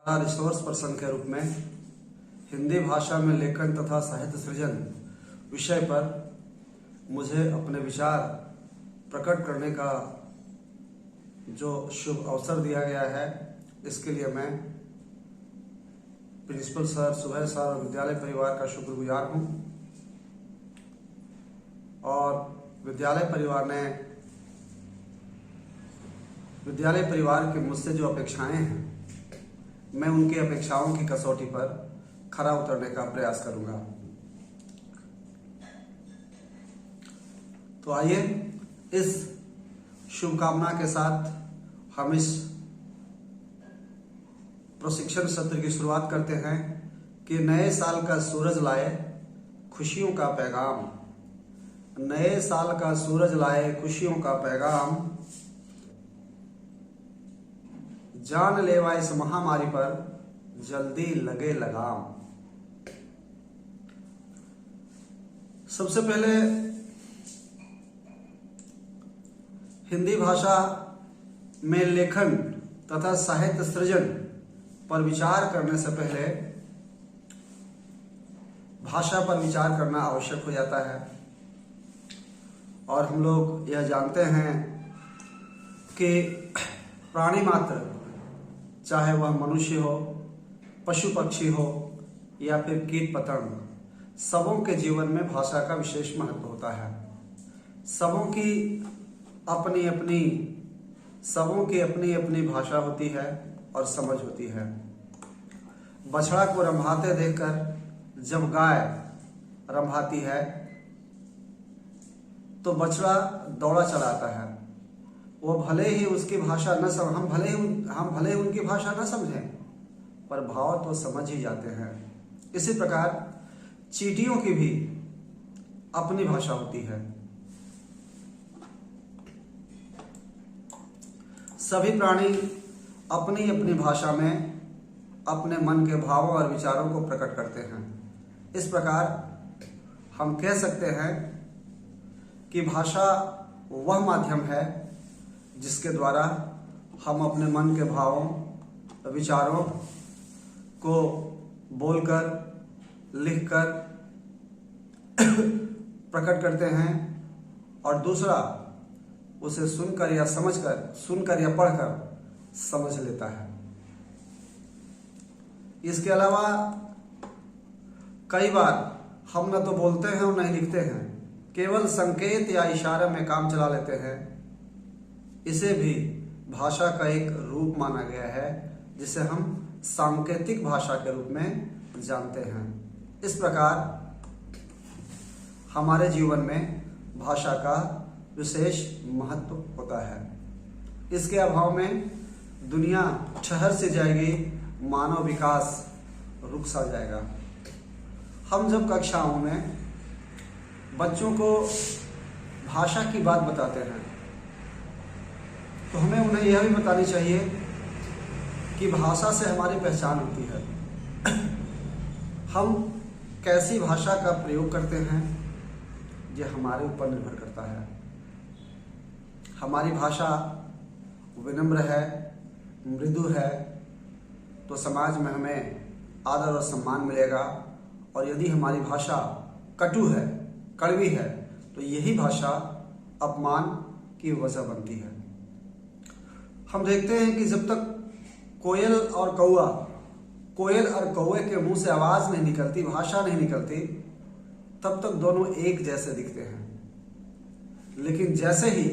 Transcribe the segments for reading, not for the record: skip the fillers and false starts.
Resource person के रूप में हिंदी भाषा में लेखन तथा साहित्य सृजन विषय पर मुझे अपने विचार प्रकट करने का जो शुभ अवसर दिया गया है, इसके लिए मैं प्रिंसिपल सर, सुबह सर और विद्यालय परिवार का शुक्रगुजार हूं। और विद्यालय परिवार की मुझसे जो अपेक्षाएं हैं, मैं उनकी अपेक्षाओं की कसौटी पर खरा उतरने का प्रयास करूंगा। तो आइए इस शुभकामना के साथ हम इस प्रशिक्षण सत्र की शुरुआत करते हैं कि नए साल का सूरज लाए खुशियों का पैगाम, नए साल का सूरज लाए खुशियों का पैगाम, जान लेवा इस महामारी पर जल्दी लगे लगाम। सबसे पहले हिंदी भाषा में लेखन तथा साहित्य सृजन पर विचार करने से पहले भाषा पर विचार करना आवश्यक हो जाता है। और हम लोग यह जानते हैं कि प्राणी मात्र, चाहे वह मनुष्य हो, पशु पक्षी हो या फिर कीट पतंग, सबों के जीवन में भाषा का विशेष महत्व होता है। सबों की अपनी अपनी भाषा होती है और समझ होती है। बछड़ा को रंभाते देखकर जब गाय रंभाती है तो बछड़ा दौड़ा चलाता है। वो भले ही उसकी भाषा न सम हम भले ही उनकी भाषा न समझें, पर भाव तो समझ ही जाते हैं। इसी प्रकार चींटियों की भी अपनी भाषा होती है। सभी प्राणी अपनी अपनी भाषा में अपने मन के भावों और विचारों को प्रकट करते हैं। इस प्रकार हम कह सकते हैं कि भाषा वह माध्यम है जिसके द्वारा हम अपने मन के भावों, विचारों को बोलकर, लिखकर प्रकट करते हैं, और दूसरा उसे सुनकर या पढ़कर समझ लेता है। इसके अलावा कई बार हम न तो बोलते हैं और न ही लिखते हैं, केवल संकेत या इशारे में काम चला लेते हैं। इसे भी भाषा का एक रूप माना गया है, जिसे हम सांकेतिक भाषा के रूप में जानते हैं। इस प्रकार हमारे जीवन में भाषा का विशेष महत्व होता है। इसके अभाव में दुनिया ठहर से जाएगी, मानव विकास रुक सा जाएगा। हम जब कक्षाओं में बच्चों को भाषा की बात बताते हैं तो हमें उन्हें यह भी बतानी चाहिए कि भाषा से हमारी पहचान होती है। हम कैसी भाषा का प्रयोग करते हैं, यह हमारे ऊपर निर्भर करता है। हमारी भाषा विनम्र है, मृदु है, तो समाज में हमें आदर और सम्मान मिलेगा। और यदि हमारी भाषा कटु है, कड़वी है, तो यही भाषा अपमान की वजह बनती है। हम देखते हैं कि जब तक कोयल और कौवे के मुंह से आवाज नहीं निकलती, भाषा नहीं निकलती, तब तक दोनों एक जैसे दिखते हैं। लेकिन जैसे ही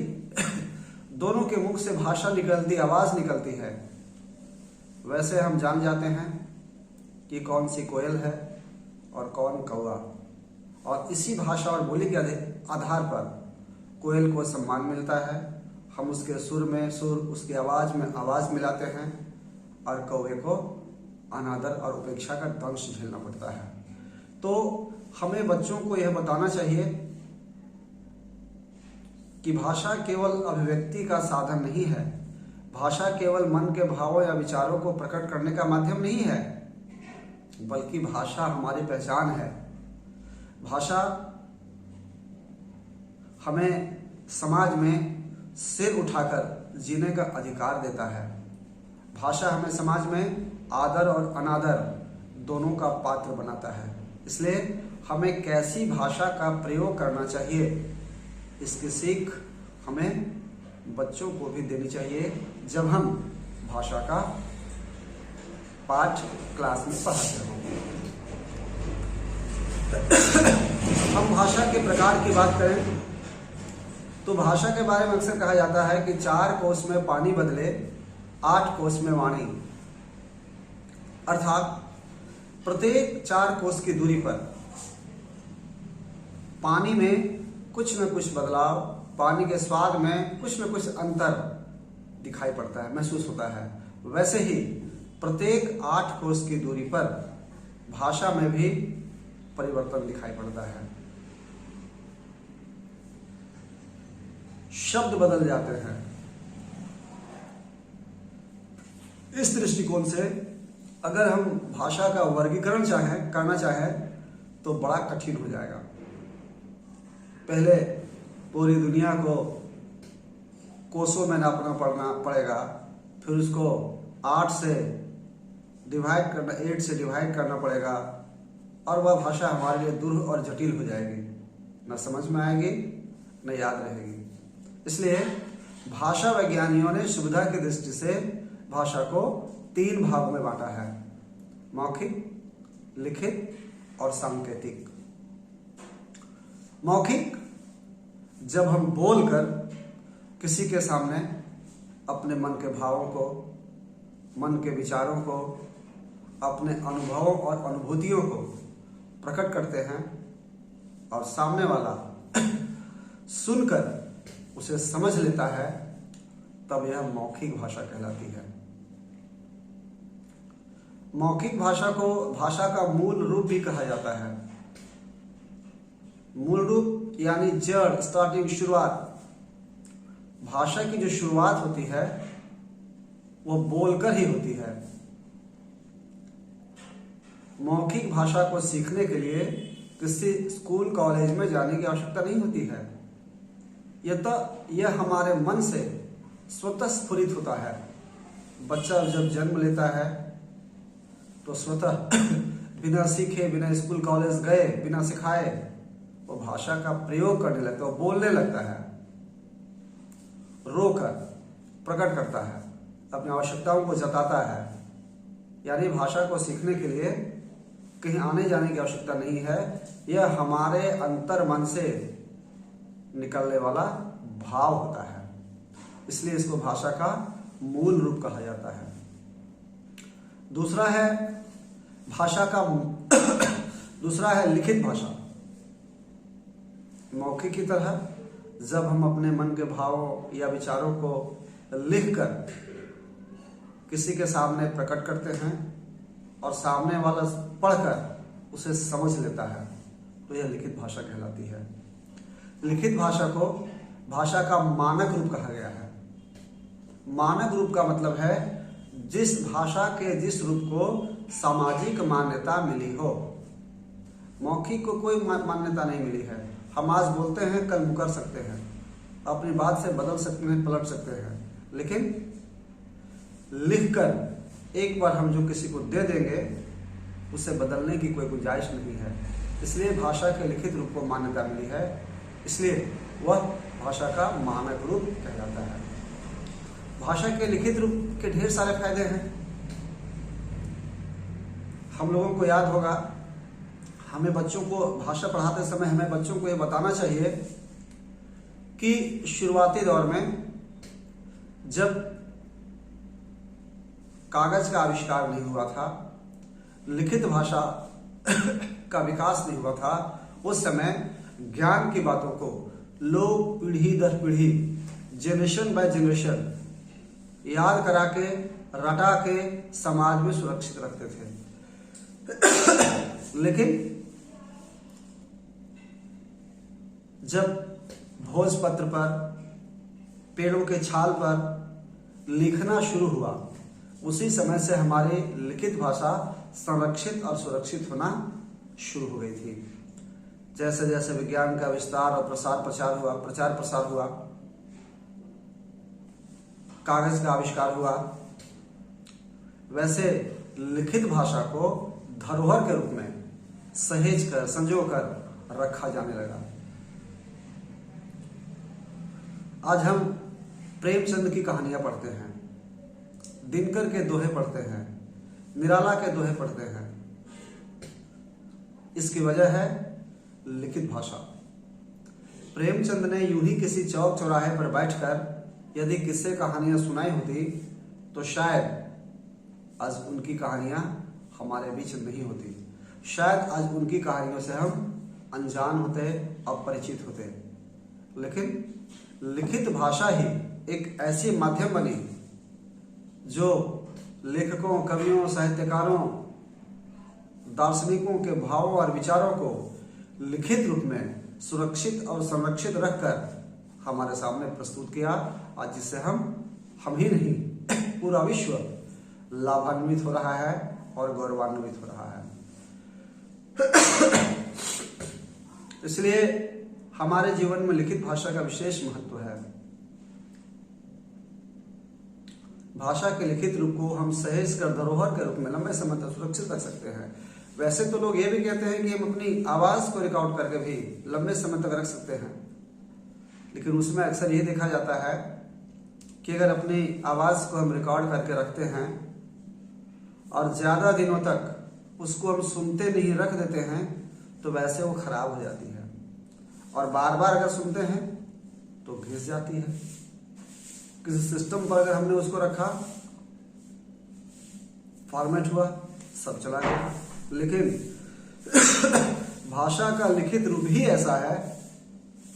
दोनों के मुख से भाषा निकलती, आवाज निकलती है, वैसे हम जान जाते हैं कि कौन सी कोयल है और कौन कौवा। और इसी भाषा और बोली के आधार पर कोयल को सम्मान मिलता है। हम उसके सुर में सुर, उसकी आवाज में आवाज मिलाते हैं, और कौवे को अनादर और उपेक्षा का दंश झेलना पड़ता है। तो हमें बच्चों को यह बताना चाहिए कि भाषा केवल अभिव्यक्ति का साधन नहीं है। भाषा केवल मन के भावों या विचारों को प्रकट करने का माध्यम नहीं है, बल्कि भाषा हमारी पहचान है। भाषा हमें समाज में सिर उठाकर जीने का अधिकार देता है। भाषा हमें समाज में आदर और अनादर दोनों का पात्र बनाता है। इसलिए हमें कैसी भाषा का प्रयोग करना चाहिए, इसकी सीख हमें बच्चों को भी देनी चाहिए जब हम भाषा का पाठ क्लास में पढ़ाते हों। हम भाषा के प्रकार की बात करें तो भाषा के बारे में अक्सर कहा जाता है कि 4 कोस में पानी बदले 8 कोस में वाणी, अर्थात प्रत्येक 4 कोस की दूरी पर पानी में कुछ न कुछ बदलाव, पानी के स्वाद में कुछ न कुछ अंतर दिखाई पड़ता है, महसूस होता है। वैसे ही प्रत्येक 8 कोस की दूरी पर भाषा में भी परिवर्तन दिखाई पड़ता है। शब्द बदल जाते हैं। इस दृष्टिकोण से अगर हम भाषा का वर्गीकरण करना चाहें तो बड़ा कठिन हो जाएगा। पहले पूरी दुनिया को कोसों में नापना पड़ेगा, फिर उसको 8 से डिवाइड करना पड़ेगा, और वह भाषा हमारे लिए दूर और जटिल हो जाएगी, न समझ में आएगी न याद रहेगी। इसलिए भाषा वैज्ञानिकों ने सुविधा की दृष्टि से भाषा को 3 भागों में बांटा है: मौखिक, लिखित और सांकेतिक। मौखिक, जब हम बोलकर किसी के सामने अपने मन के भावों को, मन के विचारों को, अपने अनुभवों और अनुभूतियों को प्रकट करते हैं और सामने वाला सुनकर उसे समझ लेता है, तब यह मौखिक भाषा कहलाती है। मौखिक भाषा को भाषा का मूल रूप भी कहा जाता है। मूल रूप यानी जड़, स्टार्टिंग, शुरुआत। भाषा की जो शुरुआत होती है वो बोलकर ही होती है। मौखिक भाषा को सीखने के लिए किसी स्कूल कॉलेज में जाने की आवश्यकता नहीं होती है। यह हमारे मन से स्वतः स्फुरित होता है। बच्चा जब जन्म लेता है तो स्वतः बिना सीखे, बिना स्कूल कॉलेज गए, बिना सिखाए वो भाषा का प्रयोग करने लगता है, वो बोलने लगता है, रोकर प्रकट करता है, अपनी आवश्यकताओं को जताता है। यानी भाषा को सीखने के लिए कहीं आने जाने की आवश्यकता नहीं है, यह हमारे अंतर मन से निकलने वाला भाव होता है। इसलिए इसको भाषा का मूल रूप कहा जाता है। दूसरा है लिखित भाषा। मौखिक की तरह जब हम अपने मन के भावों या विचारों को लिखकर किसी के सामने प्रकट करते हैं और सामने वाला पढ़कर उसे समझ लेता है, तो यह लिखित भाषा कहलाती है। लिखित भाषा को भाषा का मानक रूप कहा गया है। मानक रूप का मतलब है जिस भाषा के जिस रूप को सामाजिक मान्यता मिली हो। मौखिक को कोई मान्यता नहीं मिली है। हम आज बोलते हैं, कल मुकर सकते हैं, अपनी बात से बदल सकते हैं, पलट सकते हैं, लेकिन लिखकर एक बार हम जो किसी को दे देंगे उसे बदलने की कोई गुंजाइश नहीं है। इसलिए भाषा के लिखित रूप को मान्यता मिली है, इसलिए वह भाषा का मानक रूप कहलाता है। भाषा के लिखित रूप के ढेर सारे फायदे हैं। हम लोगों को याद होगा, हमें बच्चों को भाषा पढ़ाते समय हमें बच्चों को ये बताना चाहिए कि शुरुआती दौर में जब कागज का आविष्कार नहीं हुआ था, लिखित भाषा का विकास नहीं हुआ था, उस समय ज्ञान की बातों को लोग पीढ़ी दर पीढ़ी, जनरेशन बाय जनरेशन याद करा के, रटा के समाज में सुरक्षित रखते थे। लेकिन जब भोजपत्र पर, पेड़ों के छाल पर लिखना शुरू हुआ, उसी समय से हमारी लिखित भाषा संरक्षित और सुरक्षित होना शुरू हो गई थी। जैसे जैसे विज्ञान का विस्तार और प्रचार प्रसार हुआ, कागज का आविष्कार हुआ, वैसे लिखित भाषा को धरोहर के रूप में सहेज कर संजो कर रखा जाने लगा। आज हम प्रेमचंद की कहानियां पढ़ते हैं, दिनकर के दोहे पढ़ते हैं, निराला के दोहे पढ़ते हैं। इसकी वजह है लिखित भाषा। प्रेमचंद ने यूं ही किसी चौक चौराहे पर बैठकर यदि किस्से कहानियां सुनाई होती तो शायद आज उनकी कहानियां हमारे बीच नहीं होती। शायद आज उनकी कहानियों से हम अनजान होते, अपरिचित होते। लेकिन लिखित भाषा ही एक ऐसी माध्यम बनी जो लेखकों, कवियों, साहित्यकारों, दार्शनिकों के भावों और विचारों को लिखित रूप में सुरक्षित और संरक्षित रखकर हमारे सामने प्रस्तुत किया, आज जिससे हम ही नहीं पूरा विश्व लाभान्वित हो रहा है और गौरवान्वित हो रहा है। इसलिए हमारे जीवन में लिखित भाषा का विशेष महत्व है। भाषा के लिखित रूप को हम सहेज कर धरोहर के रूप में लंबे समय तक सुरक्षित रख सकते हैं। वैसे तो लोग ये भी कहते हैं कि हम अपनी आवाज को रिकॉर्ड करके भी लंबे समय तक रख सकते हैं, लेकिन उसमें अक्सर ये देखा जाता है कि अगर अपनी आवाज को हम रिकॉर्ड करके रखते हैं और ज्यादा दिनों तक उसको हम सुनते नहीं, रख देते हैं, तो वैसे वो खराब हो जाती है और बार बार अगर सुनते हैं तो घिस जाती है। किसी सिस्टम पर अगर हमने उसको रखा, फॉर्मेट हुआ, सब चला गया। लेकिन भाषा का लिखित रूप ही ऐसा है,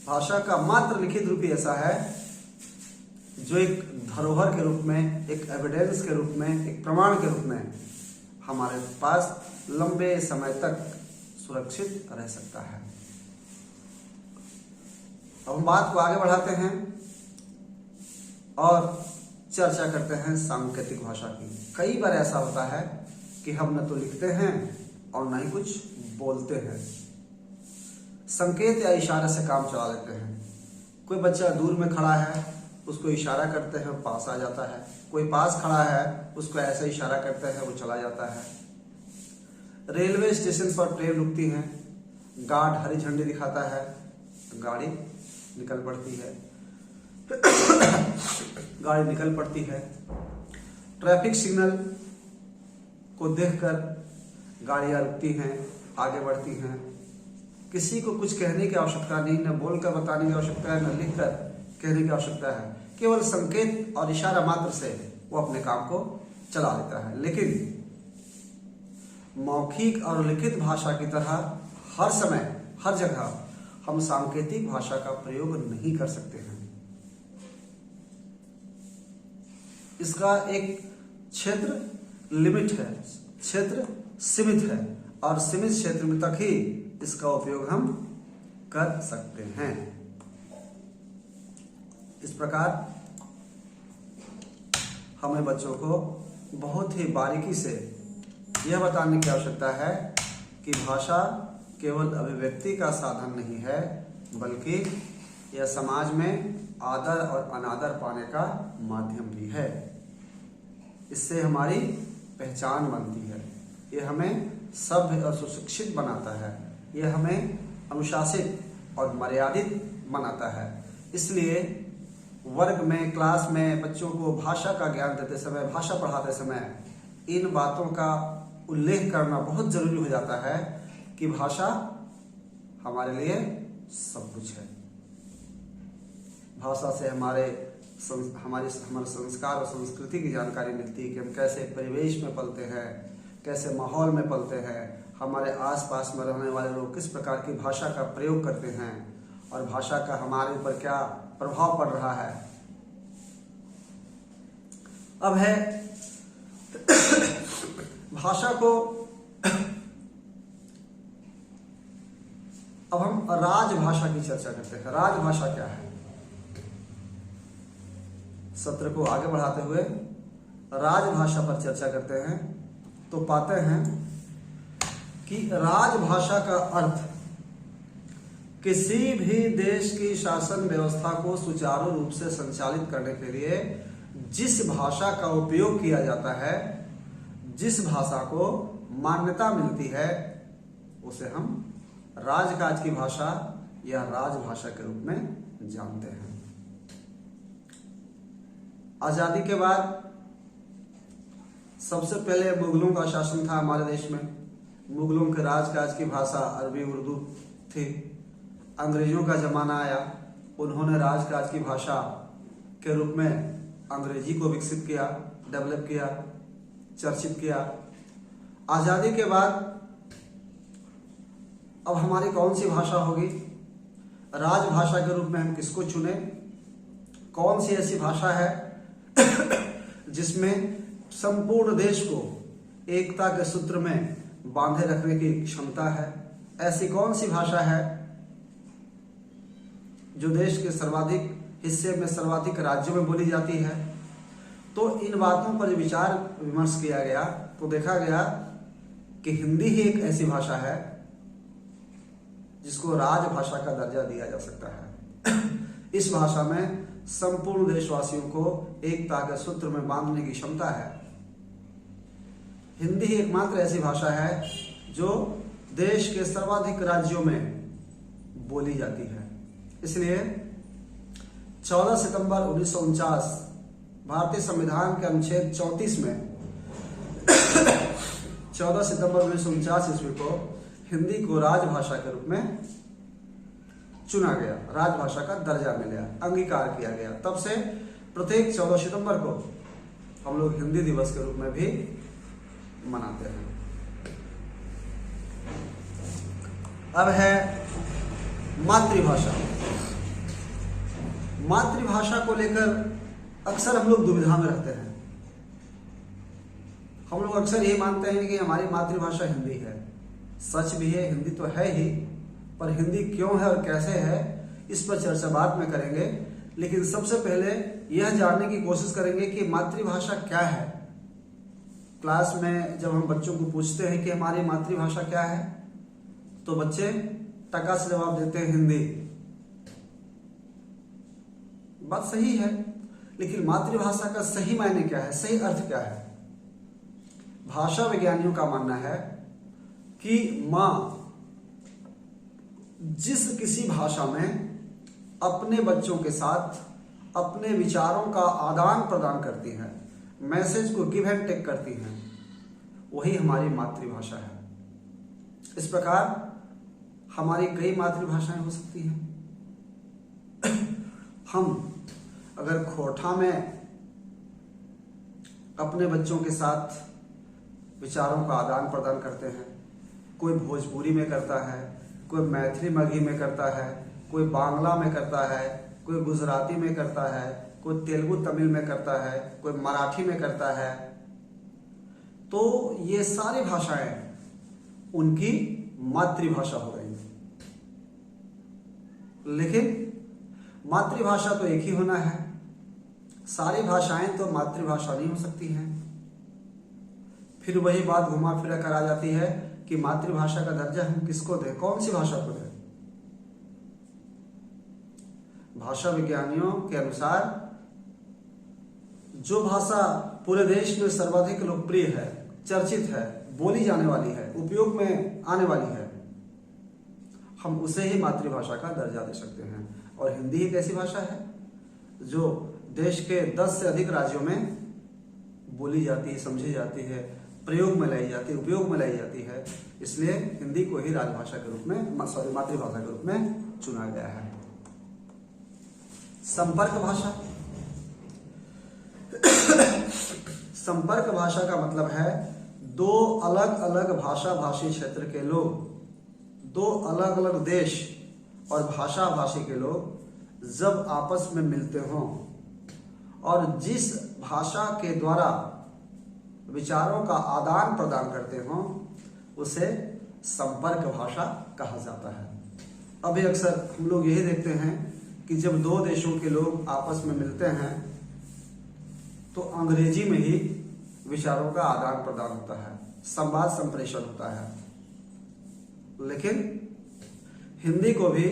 भाषा का मात्र लिखित रूप ही ऐसा है जो एक धरोहर के रूप में, एक एविडेंस के रूप में, एक प्रमाण के रूप में हमारे पास लंबे समय तक सुरक्षित रह सकता है। अब हम बात को आगे बढ़ाते हैं और चर्चा करते हैं सांकेतिक भाषा की। कई बार ऐसा होता है कि हम न तो लिखते हैं और न ही कुछ बोलते हैं, संकेत या इशारे से काम चला लेते हैं। कोई बच्चा दूर में खड़ा है, उसको इशारा करते हैं, पास आ जाता है। कोई पास खड़ा है, उसको ऐसे इशारा करते हैं, वो चला जाता है। रेलवे स्टेशन पर ट्रेन रुकती है, गार्ड हरी झंडी दिखाता है, गाड़ी निकल पड़ती है। गाड़ी निकल पड़ती है। ट्रैफिक सिग्नल को देखकर गाड़ियां रुकती हैं, आगे बढ़ती हैं। किसी को कुछ कहने की आवश्यकता नहीं, न बोलकर बताने की आवश्यकता है, न लिखकर कहने की आवश्यकता है। केवल संकेत और इशारा मात्र से वो अपने काम को चला लेता है। लेकिन मौखिक और लिखित भाषा की तरह हर समय, हर जगह हम सांकेतिक भाषा का प्रयोग नहीं कर सकते हैं। इसका एक क्षेत्र लिमिट है, क्षेत्र सीमित है और सीमित क्षेत्र में तक ही इसका उपयोग हम कर सकते हैं। इस प्रकार हमें बच्चों को बहुत ही बारीकी से यह बताने की आवश्यकता है कि भाषा केवल अभिव्यक्ति का साधन नहीं है, बल्कि यह समाज में आदर और अनादर पाने का माध्यम भी है। इससे हमारी पहचान बनती है, यह हमें सभ्य और सुशिक्षित बनाता है, यह हमें अनुशासित और मर्यादित बनाता है। इसलिए वर्ग में, क्लास में बच्चों को भाषा का ज्ञान देते समय, भाषा पढ़ाते समय इन बातों का उल्लेख करना बहुत जरूरी हो जाता है कि भाषा हमारे लिए सब कुछ है। भाषा से हमारे संस्कार और संस्कृति की जानकारी मिलती है कि हम कैसे परिवेश में पलते हैं, कैसे माहौल में पलते हैं, हमारे आसपास में रहने वाले लोग किस प्रकार की भाषा का प्रयोग करते हैं और भाषा का हमारे ऊपर क्या प्रभाव पड़ रहा है। अब है भाषा को, अब हम राजभाषा की चर्चा करते हैं। राजभाषा क्या है? सत्र को आगे बढ़ाते हुए राजभाषा पर चर्चा करते हैं तो पाते हैं कि राजभाषा का अर्थ किसी भी देश की शासन व्यवस्था को सुचारू रूप से संचालित करने के लिए जिस भाषा का उपयोग किया जाता है, जिस भाषा को मान्यता मिलती है उसे हम राजकाज की भाषा या राजभाषा के रूप में जानते हैं। आजादी के बाद सबसे पहले मुगलों का शासन था हमारे देश में। मुगलों के राजकाज की भाषा अरबी उर्दू थी। अंग्रेजों का जमाना आया, उन्होंने राजकाज की भाषा के रूप में अंग्रेजी को विकसित किया, डेवलप किया, चर्चित किया। आजादी के बाद अब हमारी कौन सी भाषा होगी? राजभाषा के रूप में हम किसको चुने? कौन सी ऐसी भाषा है जिसमें संपूर्ण देश को एकता के सूत्र में बांधे रखने की क्षमता है? ऐसी कौन सी भाषा है जो देश के सर्वाधिक हिस्से में, सर्वाधिक राज्यों में बोली जाती है? तो इन बातों पर विचार विमर्श किया गया तो देखा गया कि हिंदी ही एक ऐसी भाषा है जिसको राजभाषा का दर्जा दिया जा सकता है। इस भाषा में संपूर्ण देशवासियों को एकता के सूत्र में बांधने की क्षमता है। हिंदी ही एकमात्र ऐसी भाषा है जो देश के सर्वाधिक राज्यों में बोली जाती है। इसलिए 14 सितंबर 1949 भारतीय संविधान के अनुच्छेद 34 में 14 सितंबर 1949 ईस्वी को हिंदी को राजभाषा के रूप में चुना गया, राजभाषा का दर्जा मिला, अंगीकार किया गया। तब से प्रत्येक 14 सितंबर को हम लोग हिंदी दिवस के रूप में भी मनाते हैं। अब है मातृभाषा। मातृभाषा को लेकर अक्सर हम लोग दुविधा में रहते हैं। हम लोग अक्सर ये मानते हैं कि हमारी मातृभाषा हिंदी है। सच भी है, हिंदी तो है ही, पर हिंदी क्यों है और कैसे है इस पर चर्चा बाद में करेंगे। लेकिन सबसे पहले यह जानने की कोशिश करेंगे कि मातृभाषा क्या है। क्लास में जब हम बच्चों को पूछते हैं कि हमारी मातृभाषा क्या है तो बच्चे टका से जवाब देते हैं हिंदी। बात सही है, लेकिन मातृभाषा का सही मायने क्या है, सही अर्थ क्या है? भाषा विज्ञानियों का मानना है कि मां जिस किसी भाषा में अपने बच्चों के साथ अपने विचारों का आदान प्रदान करती है, मैसेज को गिव एंड टेक करती हैं, वही हमारी मातृभाषा है। इस प्रकार हमारी कई मातृभाषाएं हो सकती हैं। हम अगर खोरठा में अपने बच्चों के साथ विचारों का आदान प्रदान करते हैं, कोई भोजपुरी में करता है, कोई मैथिली मगही में करता है, कोई बांग्ला में करता है, कोई गुजराती में करता है, कोई तेलुगु तमिल में करता है, कोई मराठी में करता है, तो ये सारी भाषाएं उनकी मातृभाषा हो गई। लेकिन मातृभाषा तो एक ही होना है, सारी भाषाएं तो मातृभाषा नहीं हो सकती हैं। फिर वही बात घुमा फिरा कर आ जाती है कि मातृभाषा का दर्जा हम किसको दें, कौन सी भाषा को दें? भाषा विज्ञानियों के अनुसार जो भाषा पूरे देश में सर्वाधिक लोकप्रिय है, चर्चित है, बोली जाने वाली है, उपयोग में आने वाली है, हम उसे ही मातृभाषा का दर्जा दे सकते हैं। और हिंदी एक ऐसी भाषा है जो देश के 10 से अधिक राज्यों में बोली जाती है, समझी जाती है, प्रयोग में लाई जाती है, उपयोग में लाई जाती है। इसलिए हिंदी को ही राजभाषा के रूप में, मातृभाषा के रूप में चुना गया है। संपर्क भाषा। संपर्क भाषा का मतलब है दो अलग अलग भाषा भाषी क्षेत्र के लोग, दो अलग अलग देश और भाषा भाषी के लोग जब आपस में मिलते हों और जिस भाषा के द्वारा विचारों का आदान प्रदान करते हों उसे संपर्क भाषा कहा जाता है। अभी अक्सर हम लोग यही देखते हैं कि जब दो देशों के लोग आपस में मिलते हैं तो अंग्रेजी में ही विचारों का आदान प्रदान होता है, संवाद संप्रेषण होता है। लेकिन हिंदी को भी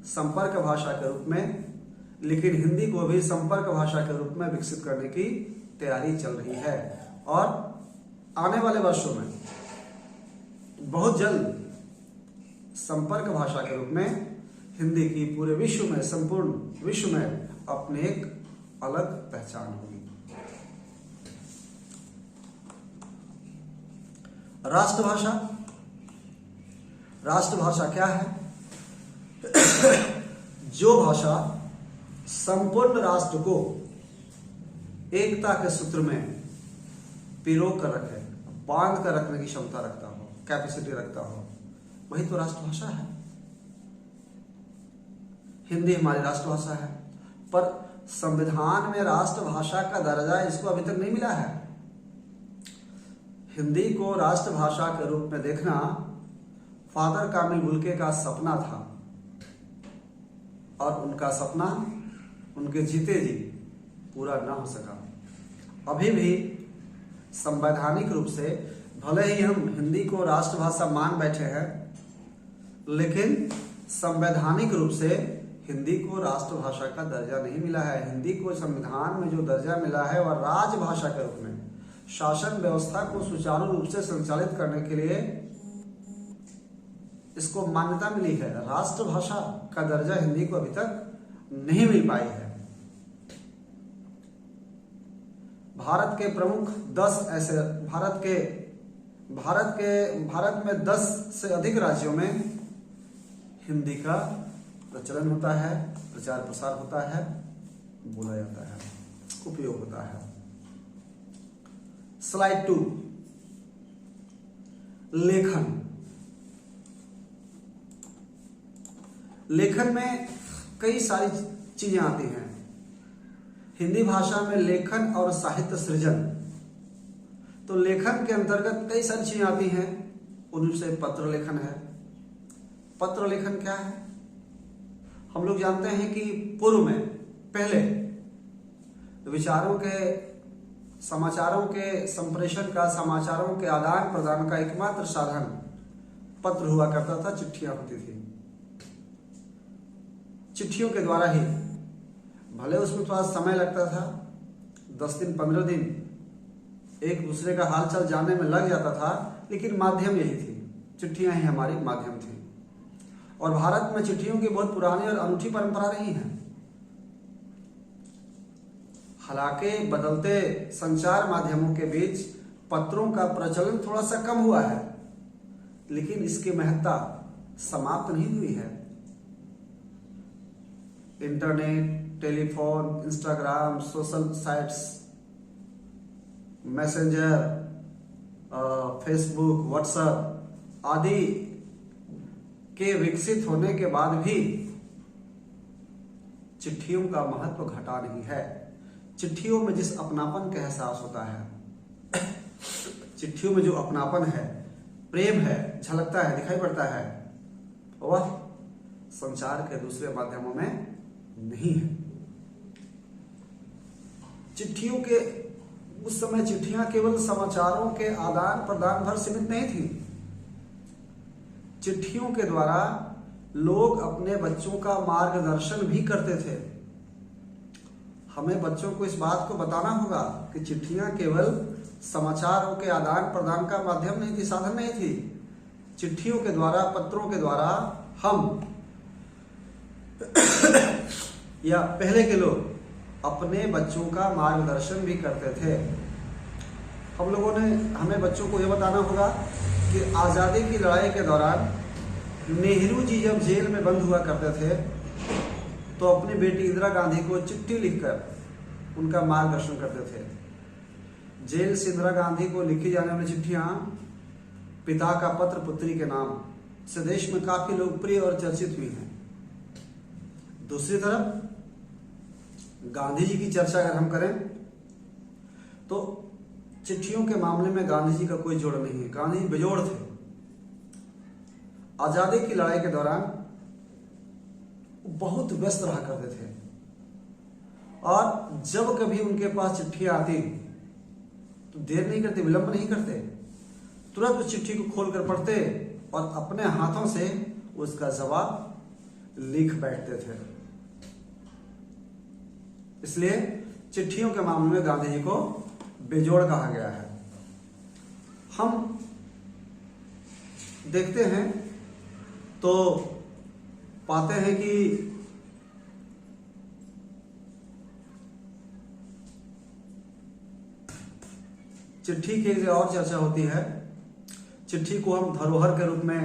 संपर्क भाषा के रूप में, हिंदी को भी संपर्क भाषा के रूप में विकसित करने की तैयारी चल रही है। और आने वाले वर्षों में बहुत जल्द संपर्क भाषा के रूप में हिंदी की पूरे विश्व में, संपूर्ण विश्व में अपनी एक अलग पहचान होगी। राष्ट्रभाषा, राष्ट्रभाषा क्या है? जो भाषा संपूर्ण राष्ट्र को एकता के सूत्र में पिरो कर रखे, बांध कर रखने की क्षमता रखता हो, कैपेसिटी रखता हो, वही तो राष्ट्रभाषा है। हिंदी हमारी राष्ट्रभाषा है, पर संविधान में राष्ट्रभाषा का दर्जा इसको अभी तक नहीं मिला है। हिंदी को राष्ट्रभाषा के रूप में देखना फादर कामिल बुल्के का सपना था, और उनका सपना उनके जीते जी पूरा ना हो सका। अभी भी संवैधानिक रूप से भले ही हम हिंदी को राष्ट्रभाषा मान बैठे हैं, लेकिन संवैधानिक रूप से हिंदी को राष्ट्रभाषा का दर्जा नहीं मिला है। हिंदी को संविधान में जो दर्जा मिला है वह राजभाषा के रूप में शासन व्यवस्था को सुचारू रूप से संचालित करने के लिए इसको मान्यता मिली है। राष्ट्रभाषा का दर्जा हिंदी को अभी तक नहीं मिल पाई है। भारत के प्रमुख 10 ऐसे भारत में 10 से अधिक राज्यों में हिंदी का प्रचलन होता है, प्रचार प्रसार होता है, बोला जाता है, उपयोग होता है। स्लाइड 2, लेखन। लेखन में कई सारी चीजें आती हैं। हिंदी भाषा में लेखन और साहित्य सृजन, तो लेखन के अंतर्गत कई सारी चीजें आती हैं। उनमें से पत्र लेखन है। पत्र लेखन क्या है? हम लोग जानते हैं कि पूर्व में पहले विचारों के, समाचारों के संप्रेषण का, समाचारों के आदान प्रदान का एकमात्र साधन पत्र हुआ करता था, चिट्ठियां होती थी। चिट्ठियों के द्वारा ही, भले उसमें थोड़ा समय लगता था, 10 दिन 15 दिन एक दूसरे का हालचाल जानने में लग जाता था, लेकिन माध्यम यही थी, चिट्ठियां ही हमारी माध्यम थी। और भारत में चिट्ठियों की बहुत पुरानी और अनूठी परंपरा रही है। हालांकि बदलते संचार माध्यमों के बीच पत्रों का प्रचलन थोड़ा सा कम हुआ है, लेकिन इसकी महत्ता समाप्त नहीं हुई है। Internet, telephone, Instagram, social sites, messenger, Facebook, WhatsApp आदि के विकसित होने के बाद भी चिट्ठियों का महत्व घटा नहीं है। चिट्ठियों में जिस अपनापन का एहसास होता है, चिट्ठियों में जो अपनापन है, प्रेम है, झलकता है, दिखाई पड़ता है, वह संचार के दूसरे माध्यमों में नहीं है। चिट्ठियों के उस समय चिट्ठियां केवल समाचारों के आदान प्रदान भर सीमित नहीं थी। चिट्ठियों के द्वारा लोग अपने बच्चों का मार्गदर्शन भी करते थे। हमें बच्चों को इस बात को बताना होगा कि चिट्ठियां केवल समाचारों के आदान प्रदान का माध्यम नहीं थी, साधन नहीं थी। चिट्ठियों के द्वारा, पत्रों के द्वारा हम या पहले के लोग अपने बच्चों का मार्गदर्शन भी करते थे। हमें बच्चों को यह बताना होगा कि आज़ादी की लड़ाई के दौरान नेहरू जी जब जेल में बंद हुआ करते थे, तो अपनी बेटी इंदिरा गांधी को चिट्ठी लिखकर उनका मार्गदर्शन करते थे। जेल से इंदिरा गांधी को लिखी जाने वाली चिट्ठियां पिता का पत्र पुत्री के नाम से देश में काफी लोकप्रिय और चर्चित हुई हैं। दूसरी तरफ गांधी जी की चर्चा अगर हम करें तो चिट्ठियों के मामले में गांधी जी का कोई जोड़ नहीं है। गांधी जी बेजोड़ थे। आजादी की लड़ाई के दौरान बहुत व्यस्त रहा करते थे, और जब कभी उनके पास चिट्ठियां आती तो देर नहीं करते, विलंब नहीं करते, तुरंत उस चिट्ठी को खोलकर पढ़ते और अपने हाथों से उसका जवाब लिख बैठते थे। इसलिए चिट्ठियों के मामले में गांधी जी को बेजोड़ कहा गया है। हम देखते हैं तो पाते हैं कि चिट्ठी की एक और चर्चा होती है। चिट्ठी को हम धरोहर के रूप में,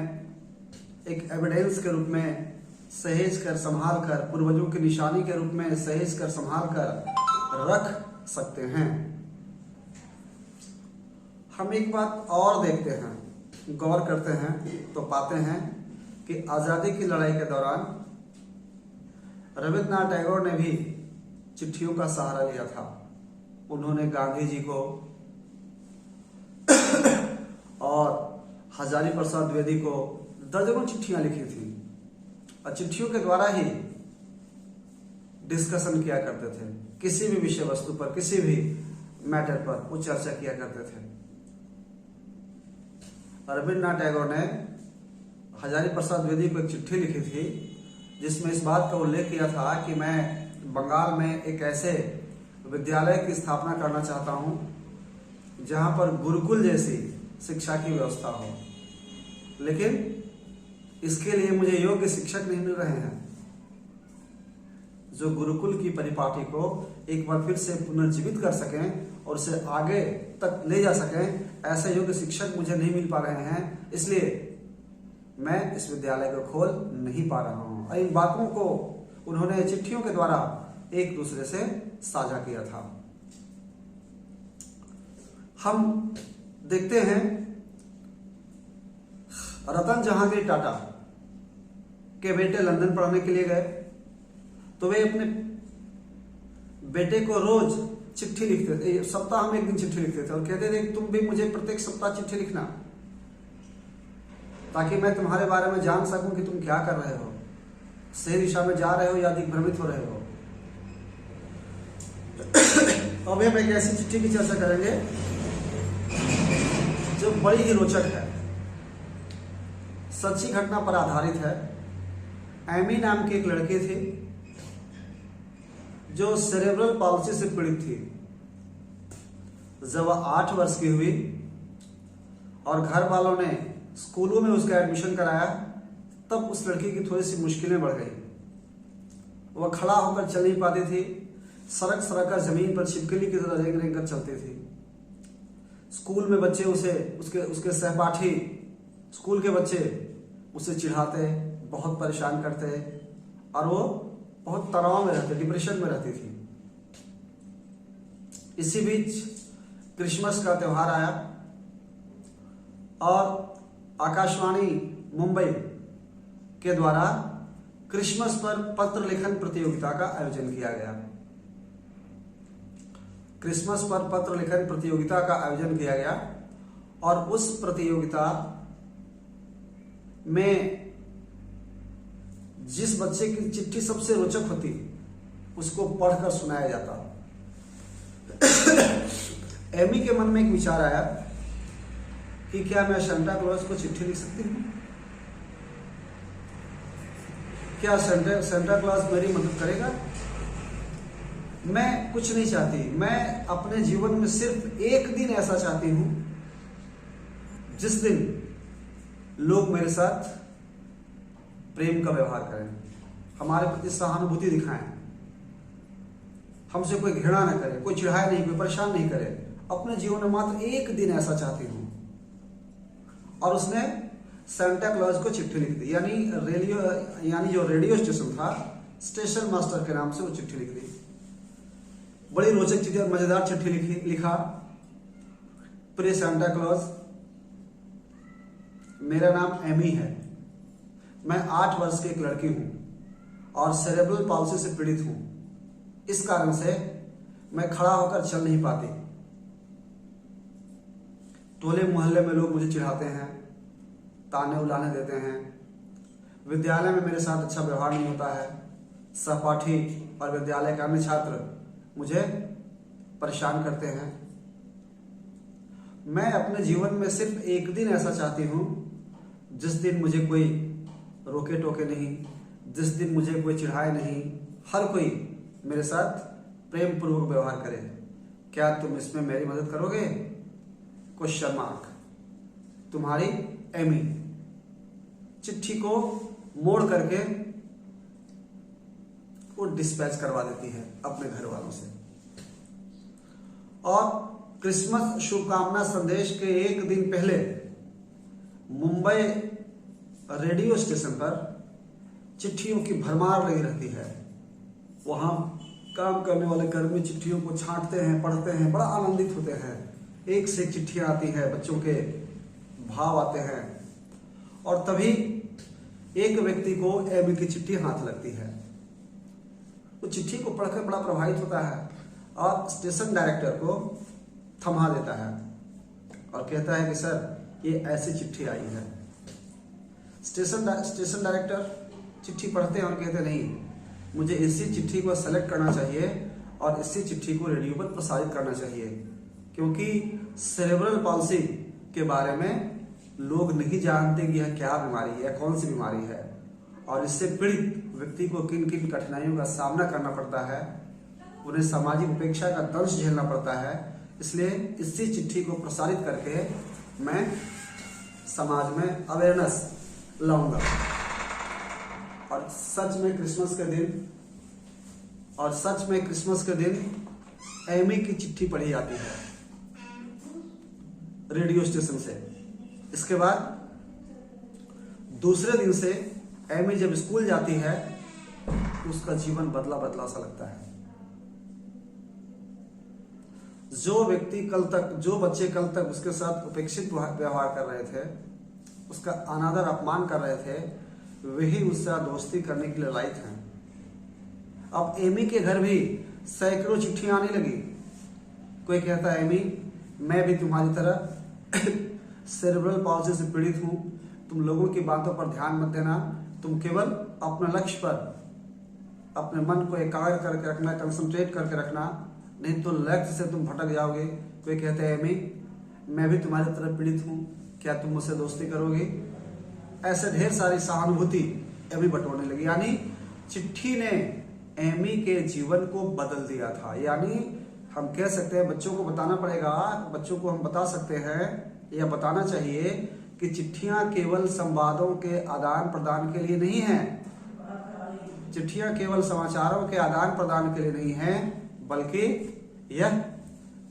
एक एविडेंस के रूप में सहेज कर संभाल कर, पूर्वजों की निशानी के रूप में सहेज कर संभाल कर रख सकते हैं। हम एक बात और देखते हैं, गौर करते हैं तो पाते हैं कि आज़ादी की लड़ाई के दौरान रविन्द्रनाथ टैगोर ने भी चिट्ठियों का सहारा लिया था। उन्होंने गांधी जी को और हजारी प्रसाद द्विवेदी को दर्जनों चिट्ठियां लिखी थी और चिट्ठियों के द्वारा ही डिस्कशन किया करते थे। किसी भी विषय वस्तु पर, किसी भी मैटर पर वो चर्चा किया करते थे। रविन्द्रनाथ टैगोर ने हजारी प्रसाद द्विवेदी को एक चिट्ठी लिखी थी जिसमें इस बात का उल्लेख किया था कि मैं बंगाल में एक ऐसे विद्यालय की स्थापना करना चाहता हूं जहां पर गुरुकुल जैसी शिक्षा की व्यवस्था हो, लेकिन इसके लिए मुझे योग्य शिक्षक नहीं मिल रहे हैं जो गुरुकुल की परिपाटी को एक बार फिर से पुनर्जीवित कर सकें और उसे आगे तक ले जा सकें। ऐसे योग्य शिक्षक मुझे नहीं मिल पा रहे हैं, इसलिए मैं इस विद्यालय को खोल नहीं पा रहा हूं। और इन बातों को उन्होंने चिट्ठियों के द्वारा एक दूसरे से साझा किया था। हम देखते हैं रतन जहांगीर टाटा के बेटे लंदन पढ़ने के लिए गए तो वे अपने बेटे को रोज चिट्ठी लिखते थे, सप्ताह में एक दिन चिट्ठी लिखते थे और कहते थे तुम भी मुझे प्रत्येक सप्ताह चिट्ठी लिखना ताकि मैं तुम्हारे बारे में जान सकूं कि तुम क्या कर रहे हो, सही दिशा में जा रहे हो या दिग्भ्रमित हो रहे हो। अभी हम एक ऐसी चिट्ठी की चर्चा करेंगे जो बड़ी ही रोचक है, सच्ची घटना पर आधारित है। एमी नाम की एक लड़की थी जो सेरेब्रल पॉल्सी से पीड़ित थी। जब वह 8 वर्ष की हुई और घर वालों ने स्कूलों में उसका एडमिशन कराया तब उस लड़की की थोड़ी सी मुश्किलें बढ़ गई। वह खड़ा होकर चल नहीं पाती थी, सरक सरक कर जमीन पर छिपकली की तरह रेंग रेंग कर चलती थी। स्कूल में बच्चे उसके सहपाठी स्कूल के बच्चे उसे चिढ़ाते, बहुत परेशान करते और वो बहुत तनाव में रहती, डिप्रेशन में रहती थी। इसी बीच क्रिसमस का त्यौहार आया और आकाशवाणी मुंबई के द्वारा क्रिसमस पर पत्र लेखन प्रतियोगिता का आयोजन किया गया। क्रिसमस पर पत्र लेखन प्रतियोगिता का आयोजन किया गया और उस प्रतियोगिता में जिस बच्चे की चिट्ठी सबसे रोचक होती उसको पढ़कर सुनाया जाता। एमी के मन में एक विचार आया कि क्या मैं सांता क्लॉज को चिट्ठी लिख सकती हूँ? क्या सांता क्लॉज मेरी मदद करेगा? मैं कुछ नहीं चाहती, मैं अपने जीवन में सिर्फ एक दिन ऐसा चाहती हूं जिस दिन लोग मेरे साथ प्रेम का व्यवहार करें, हमारे प्रति सहानुभूति दिखाएं, हमसे कोई घृणा न करे, कोई चिढ़ाए नहीं, कोई परेशान नहीं करे। अपने जीवन में मात्र एक दिन ऐसा चाहती हूं। और उसने सांता क्लॉज को चिट्ठी लिख दी, यानी जो रेडियो स्टेशन था, स्टेशन मास्टर के नाम से वो चिट्ठी लिख दी। बड़ी रोचक चीज और मजेदार चिट्ठी लिखा। प्रिय सांता क्लॉज, मेरा नाम एमी है। मैं 8 वर्ष की एक लड़की हूं और सेरेब्रल पॉल्सी से पीड़ित हूं। इस कारण से मैं खड़ा होकर चल नहीं पाती। टोले मोहल्ले में लोग मुझे चिढ़ाते हैं, ताने उलाने देते हैं। विद्यालय में मेरे साथ अच्छा व्यवहार नहीं होता है। सहपाठी और विद्यालय के अन्य छात्र मुझे परेशान करते हैं। मैं अपने जीवन में सिर्फ एक दिन ऐसा चाहती हूं जिस दिन मुझे कोई रोके टोके नहीं, जिस दिन मुझे कोई चिढ़ाए नहीं, हर कोई मेरे साथ प्रेम पूर्वक व्यवहार करे। क्या तुम इसमें मेरी मदद करोगे? Question mark. तुम्हारी एमी चिट्ठी को मोड़ करके वो डिस्पैच करवा देती है अपने घर वालों से। और क्रिसमस शुभकामना संदेश के एक दिन पहले मुंबई रेडियो स्टेशन पर चिट्ठियों की भरमार लगी रहती है। वहां काम करने वाले कर्मी चिट्ठियों को छांटते हैं, पढ़ते हैं, बड़ा आनंदित होते हैं। एक से एक चिट्ठियां आती हैं, बच्चों के भाव आते हैं। और तभी एक व्यक्ति को एमी की चिट्ठी हाथ लगती है। वो चिट्ठी को पढ़कर बड़ा प्रभावित होता है और स्टेशन डायरेक्टर को थमा देता है और कहता है कि सर ये ऐसी चिट्ठी आई है। स्टेशन डायरेक्टर चिट्ठी पढ़ते हैं और कहते नहीं, मुझे इसी चिट्ठी को सेलेक्ट करना चाहिए और इसी चिट्ठी को रेडियो पर प्रसारित करना चाहिए, क्योंकि सेरेब्रल पॉल्सी के बारे में लोग नहीं जानते कि यह क्या बीमारी है, कौन सी बीमारी है, और इससे पीड़ित व्यक्ति को किन किन कठिनाइयों का सामना करना पड़ता है, उन्हें सामाजिक उपेक्षा का दंश झेलना पड़ता है। इसलिए इसी चिट्ठी को प्रसारित करके मैं समाज में अवेयरनेस लाऊंगा। और सच में क्रिसमस के दिन एमी की चिट्ठी पढ़ी जाती है रेडियो स्टेशन से। इसके बाद दूसरे दिन से एमी जब स्कूल जाती है उसका जीवन बदला बदला सा लगता है। जो बच्चे कल तक उसके साथ उपेक्षित व्यवहार कर रहे थे, उसका अनादर अपमान कर रहे थे, वही उससे दोस्ती करने के लिए लायक हैं। अब एमी के घर भी सैकड़ों चिट्ठियां आने लगी। कोई कहता है एमी, मैं भी तुम्हारी तरह सेरेब्रल पॉल्सी से पीड़ित हूं, तुम लोगों की बातों पर ध्यान मत देना, तुम केवल अपने लक्ष्य पर अपने मन को एकाग्र करके रखना, कंसंट्रेट करके रखना, नहीं तो लक्ष्य से तुम भटक जाओगे। कोई कहते हैं एमी, मैं भी तुम्हारी तरह पीड़ित हूं, क्या तुम मुझसे दोस्ती करोगे? ऐसे ढेर सारी सहानुभूति एमी बटोरने लगी। यानी चिट्ठी ने एमी के जीवन को बदल दिया था। यानी हम कह सकते हैं, बच्चों को बताना पड़ेगा, बच्चों को हम बता सकते हैं या बताना चाहिए कि चिट्ठियां केवल संवादों के आदान प्रदान के लिए नहीं है, चिट्ठियां केवल समाचारों के आदान प्रदान के लिए नहीं है, बल्कि यह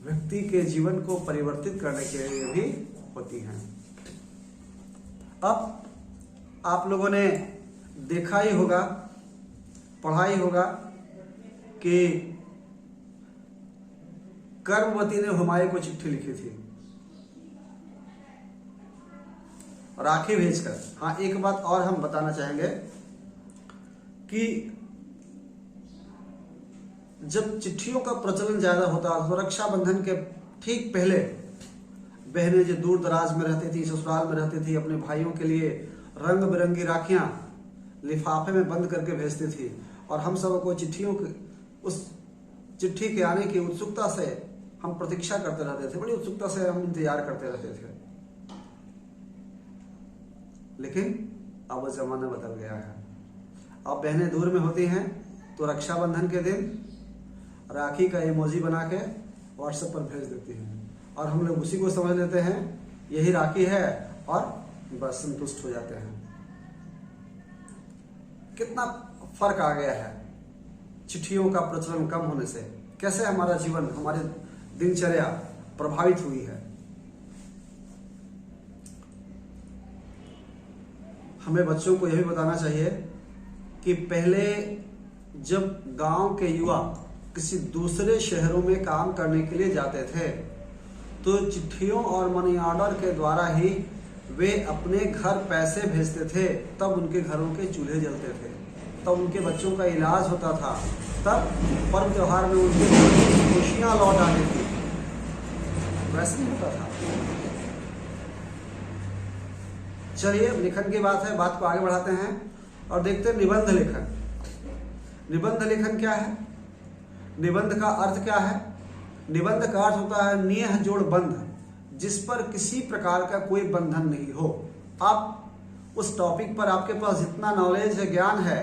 व्यक्ति के जीवन को परिवर्तित करने के लिए भी होती हैं। अब आप लोगों ने देखा ही होगा, पढ़ा ही होगा कि कर्मवती ने हुमायूं को चिट्ठी लिखी थी राखी भेजकर। हाँ, एक बात और हम बताना चाहेंगे कि जब चिट्ठियों का प्रचलन ज्यादा होता तो रक्षाबंधन के ठीक पहले बहनें जो दूर दराज में रहती थी, ससुराल में रहती थी, अपने भाइयों के लिए रंग बिरंगी राखियां लिफाफे में बंद करके भेजती थी। और हम सबको उस चिट्ठी के आने की उत्सुकता से हम प्रतीक्षा करते रहते थे, बड़ी उत्सुकता से हम इंतजार करते रहते थे। लेकिन अब जमाना बदल गया है। अब बहनें दूर में होती हैं तो रक्षाबंधन के दिन राखी का इमोजी बना के व्हाट्सएप पर भेज देती हैं और हम लोग उसी को समझ लेते हैं यही राखी है और बस संतुष्ट हो जाते हैं। कितना फर्क आ गया है चिट्ठियों का प्रचलन कम होने से। कैसे हमारा जीवन, हमारी दिनचर्या प्रभावित हुई है। हमें बच्चों को यह भी बताना चाहिए कि पहले जब गांव के युवा किसी दूसरे शहरों में काम करने के लिए जाते थे तो चिट्ठियों और मनी ऑर्डर के द्वारा ही वे अपने घर पैसे भेजते थे, तब उनके घरों के चूल्हे जलते थे, तब उनके बच्चों का इलाज होता था, तब पर्व त्योहार में उनके खुशियां लौट आती थी। वैसे नहीं होता था। चलिए, लिखन की बात है, बात को आगे बढ़ाते हैं और देखते हैं निबंध लेखन। निबंध लेखन क्या है? निबंध का अर्थ क्या है? निबंध का अर्थ होता है नेह जोड़ बंध, जिस पर किसी प्रकार का कोई बंधन नहीं हो। आप उस टॉपिक पर आपके पास जितना नॉलेज है, ज्ञान है,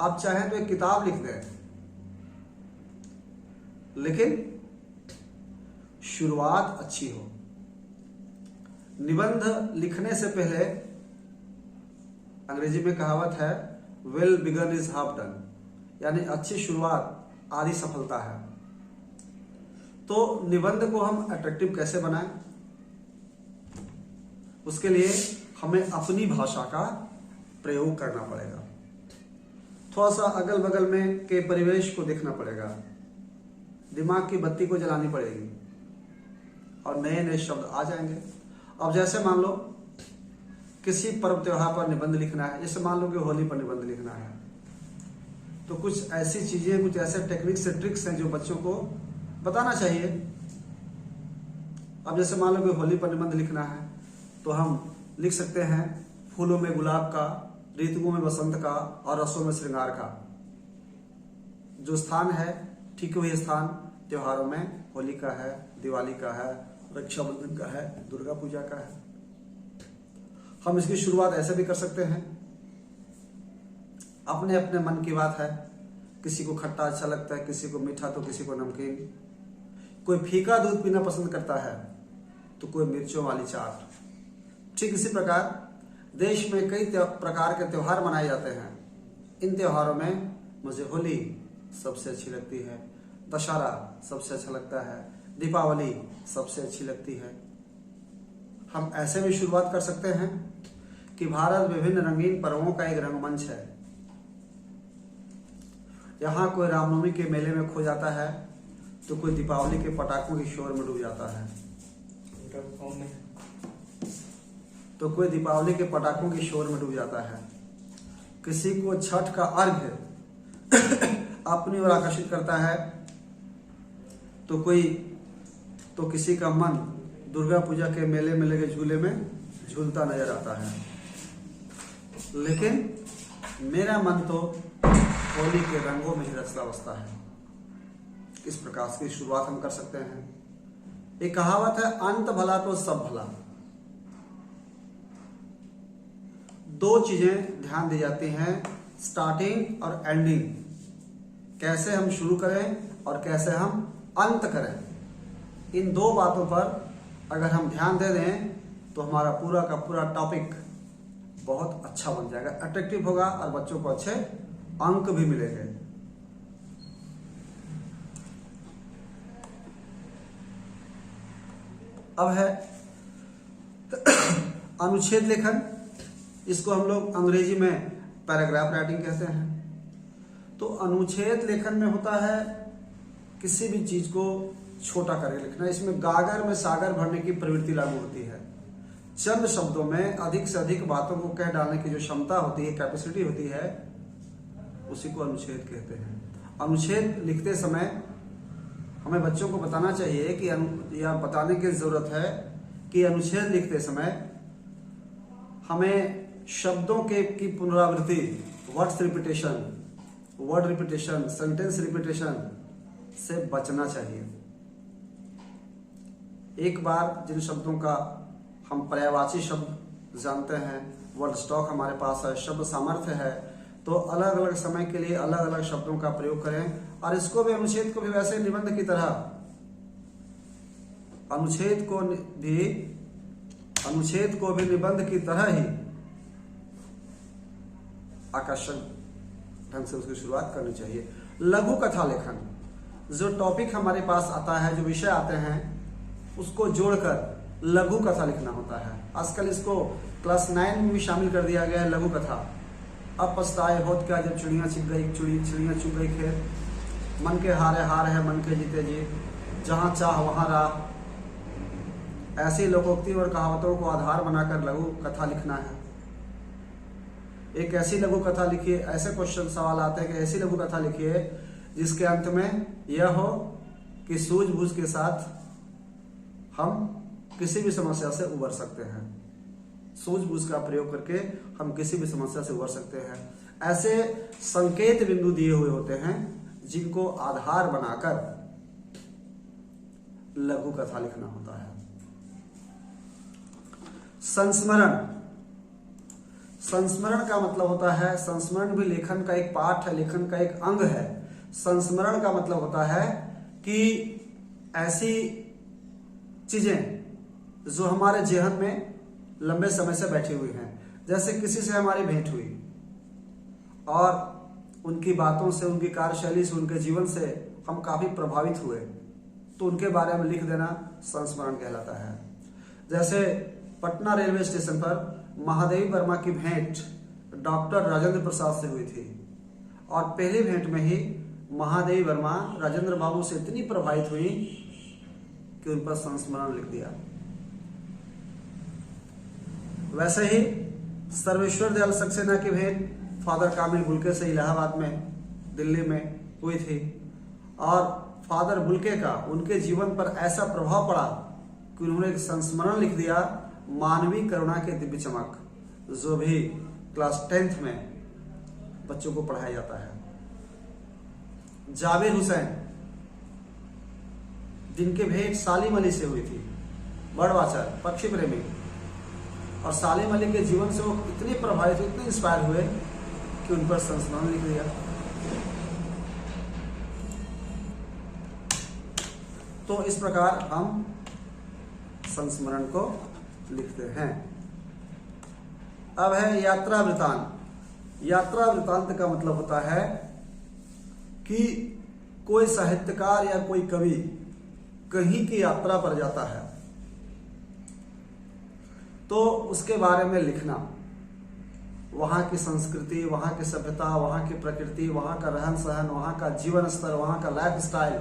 आप चाहें तो एक किताब लिख दें, लेकिन शुरुआत अच्छी हो। निबंध लिखने से पहले अंग्रेजी में कहावत है well begun is half done, यानी अच्छी शुरुआत आधी सफलता है। तो निबंध को हम अट्रैक्टिव कैसे बनाएं, उसके लिए हमें अपनी भाषा का प्रयोग करना पड़ेगा। थोड़ा सा अगल बगल में के परिवेश को देखना पड़ेगा, दिमाग की बत्ती को जलानी पड़ेगी और नए नए शब्द आ जाएंगे। अब जैसे मान लो किसी पर्व त्योहार पर निबंध लिखना है, जैसे मान लो कि होली पर निबंध लिखना है, तो कुछ ऐसी चीजें, कुछ ऐसे टेक्निक्स से ट्रिक्स हैं जो बच्चों को बताना चाहिए। अब जैसे मान लो कि होली पर निबंध लिखना है तो हम लिख सकते हैं फूलों में गुलाब का, ऋतुओं में बसंत का और रसों में श्रृंगार का। जो स्थान है ठीक वही स्थान त्योहारों में होली का है, दिवाली का है, रक्षाबंधन का है, दुर्गा पूजा का है। हम इसकी शुरुआत ऐसे भी कर सकते हैं, अपने अपने मन की बात है, किसी को खट्टा अच्छा लगता है, किसी को मीठा तो किसी को नमकीन, कोई फीका दूध पीना पसंद करता है तो कोई मिर्चों वाली चाट। ठीक इसी प्रकार देश में कई प्रकार के त्योहार मनाए जाते हैं। इन त्योहारों में मुझे होली सबसे अच्छी लगती है, दशहरा सबसे अच्छा लगता है, दीपावली सबसे अच्छी लगती है। हम ऐसे भी शुरुआत कर सकते हैं कि भारत विभिन्न रंगीन पर्वों का एक रंगमंच है। यहाँ कोई रामनवमी के मेले में खो जाता है तो कोई दीपावली के पटाखों की शोर में डूब जाता है, तो कोई दीपावली के पटाखों की शोर में डूब जाता है। किसी को छठ का अर्घ्य अपनी ओर आकर्षित करता है तो किसी का मन दुर्गा पूजा के मेले में लगे झूले में झूलता नजर आता है। लेकिन मेरा मन तो होली के रंगों में ही रचता बसता है। इस प्रकार की शुरुआत हम कर सकते हैं। एक कहावत है, अंत भला तो सब भला। दो चीजें ध्यान दी जाती हैं, स्टार्टिंग और एंडिंग। कैसे हम शुरू करें और कैसे हम अंत करें, इन दो बातों पर अगर हम ध्यान दे दें तो हमारा पूरा का पूरा टॉपिक बहुत अच्छा बन जाएगा, अट्रैक्टिव होगा और बच्चों को अच्छे अंक भी मिलेंगे। अब है अनुच्छेद लेखन। इसको हम लोग अंग्रेजी में पैराग्राफ राइटिंग कहते हैं। तो अनुच्छेद लेखन में होता है किसी भी चीज को छोटा करके लिखना। इसमें गागर में सागर भरने की प्रवृत्ति लागू होती है। चंद शब्दों में अधिक से अधिक बातों को कह डालने की जो क्षमता होती है, कैपेसिटी होती है, उसी को अनुच्छेद कहते हैं। अनुच्छेद लिखते समय हमें बच्चों को बताना चाहिए कि या बताने की जरूरत है कि अनुच्छेद लिखते समय हमें शब्दों की पुनरावृत्ति, वर्ड रिपीटेशन, सेंटेंस रिपीटेशन से बचना चाहिए। एक बार जिन शब्दों का हम पर्यायवाची शब्द जानते हैं, वर्ड स्टॉक हमारे पास है, शब्द सामर्थ्य है, तो अलग अलग समय के लिए अलग अलग शब्दों का प्रयोग करें। और इसको भी, अनुच्छेद को भी वैसे निबंध की तरह, अनुच्छेद को भी निबंध की तरह ही आकर्षक ढंग से उसकी शुरुआत करनी चाहिए। लघु कथा लेखन, जो टॉपिक हमारे पास आता है, जो विषय आते हैं, उसको जोड़कर लघु कथा लिखना होता है। आजकल इसको क्लास 9 में भी शामिल कर दिया गया है, लघु कथा। अब पछताए होत क्या जब चिड़िया छिप गई, चिड़िया चुग गई खेत, मन के हारे हार है मन के जीते जीत, जहां चाह वहां राह। ऐसी लोकोक्ति और कहावतों को आधार बनाकर लघु कथा लिखना है। एक ऐसी लघु कथा लिखिए, ऐसे क्वेश्चन सवाल आते हैं कि ऐसी लघु कथा लिखिए जिसके अंत में यह हो कि सूझबूझ के साथ हम किसी भी समस्या से उबर सकते हैं। सूझबूझ का प्रयोग करके हम किसी भी समस्या से उबर सकते हैं। ऐसे संकेत बिंदु दिए हुए होते हैं जिनको आधार बनाकर लघु कथा लिखना होता है। संस्मरण का मतलब होता है, संस्मरण भी लेखन का एक पार्ट है, लेखन का एक अंग है। संस्मरण का मतलब होता है कि ऐसी चीजें जो हमारे जेहन में लंबे समय से बैठी हुई हैं। जैसे किसी से हमारी भेंट हुई और उनकी बातों से, उनकी कार्यशैली से, उनके जीवन से हम काफी प्रभावित हुए, तो उनके बारे में लिख देना संस्मरण कहलाता है। जैसे पटना रेलवे स्टेशन पर महादेवी वर्मा की भेंट डॉक्टर राजेंद्र प्रसाद से हुई थी और पहली भेंट में ही महादेवी वर्मा राजेंद्र बाबू से इतनी प्रभावित हुई कि उन पर संस्मरण लिख दिया। वैसे ही सर्वेश्वर दयाल सक्सेना की भेंट फादर कामिल बुल्के से इलाहाबाद में, दिल्ली में हुई थी और फादर बुल्के का उनके जीवन पर ऐसा प्रभाव पड़ा कि उन्होंने एक संस्मरण लिख दिया, मानवीय करुणा के दिव्य चमक, जो भी क्लास 10th में बच्चों को पढ़ाया जाता है। जावेद हुसैन, जिनके भेंट सालिम अली से हुई थी, बर्ड वाचर, पक्षी प्रेमी, और सालिम अली के जीवन से वो इतने प्रभावित हुए, इतने इंस्पायर हुए कि उन पर संस्मरण लिख दिया। तो इस प्रकार हम संस्मरण को लिखते हैं। अब है यात्रा वृतांत। यात्रा वृतांत का मतलब होता है कि कोई साहित्यकार या कोई कवि कहीं की यात्रा पर जाता है तो उसके बारे में लिखना, वहां की संस्कृति, वहां की सभ्यता, वहां की प्रकृति, वहां का रहन सहन, वहां का जीवन स्तर, वहां का लाइफ स्टाइल,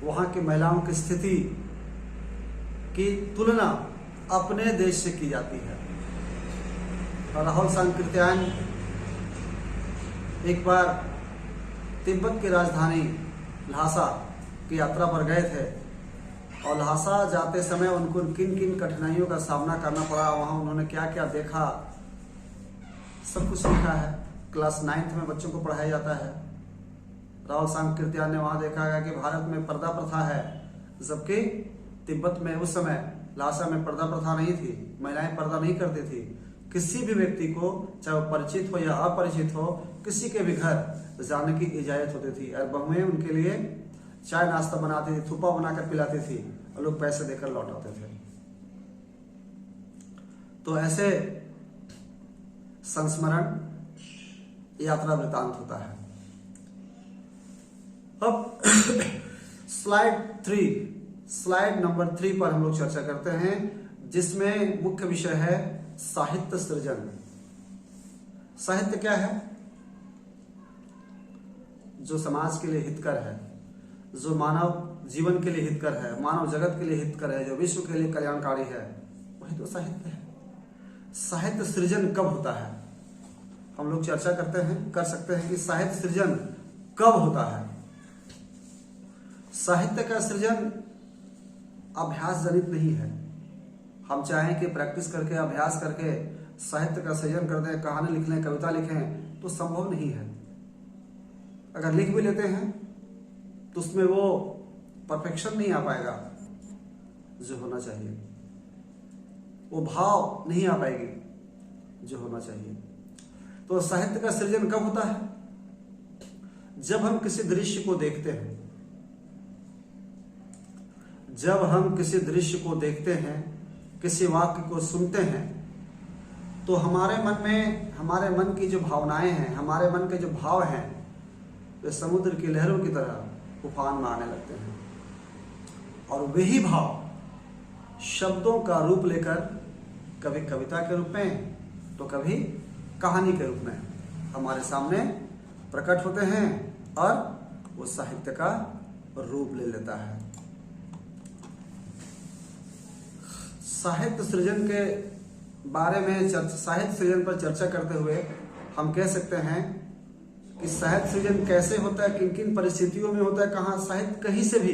वहां की महिलाओं की स्थिति की तुलना अपने देश से की जाती है। राहुल सांकृत्यायन एक बार तिब्बत की राजधानी ल्हासा की यात्रा पर गए थे और ल्हासा जाते समय उनको किन किन कठिनाइयों का सामना करना पड़ा, वहां उन्होंने क्या क्या देखा, सब कुछ लिखा है। क्लास 9th में बच्चों को पढ़ाया जाता है। राहुल सांकृत्यायन ने वहां देखा है कि भारत में पर्दा प्रथा है, जबकि तिब्बत में उस समय ल्हासा में पर्दा प्रथा नहीं थी, महिलाएं पर्दा नहीं करती थी। किसी भी व्यक्ति को, चाहे वो परिचित हो या अपरिचित हो, किसी के भी घर जाने की इजाजत होती थी और बहुएं उनके लिए चाय नाश्ता बनाती थी, थुप्पा बनाकर पिलाती थी और लोग पैसे देकर लौट आते थे। तो ऐसे संस्मरण यात्रा वृतांत होता है। अब स्लाइड नंबर 3 पर हम लोग चर्चा करते हैं, जिसमें मुख्य विषय है साहित्य सृजन। साहित्य क्या है? जो समाज के लिए हितकर है, जो मानव जीवन के लिए हितकर है, मानव जगत के लिए हितकर है, जो विश्व के लिए कल्याणकारी है, वही तो साहित्य है। साहित्य सृजन कब होता है? हम लोग चर्चा कर सकते हैं कि साहित्य सृजन कब होता है। साहित्य का सृजन अभ्यास जनित नहीं है। हम चाहें कि प्रैक्टिस करके, अभ्यास करके साहित्य का सृजन कर दें, कहानी लिख लें, कविता लिखें, तो संभव नहीं है। अगर लिख भी लेते हैं तो उसमें वो परफेक्शन नहीं आ पाएगा जो होना चाहिए, वो भाव नहीं आ पाएगी जो होना चाहिए। तो साहित्य का सृजन कब होता है? जब हम किसी दृश्य को देखते हैं, जब हम किसी दृश्य को देखते हैं, किसी वाक्य को सुनते हैं, तो हमारे मन की जो भावनाएं हैं, हमारे मन के जो भाव हैं, वे समुद्र की लहरों की तरह उफान में आने लगते हैं और वही भाव शब्दों का रूप लेकर कभी कविता के रूप में तो कभी कहानी के रूप में हमारे सामने प्रकट होते हैं और वो साहित्य का रूप ले लेता है। साहित्य सृजन के बारे में साहित्य सृजन पर चर्चा करते हुए हम कह सकते हैं कि साहित्य सृजन कैसे होता है, किन किन परिस्थितियों में होता है, कहाँ साहित्य, कहीं से भी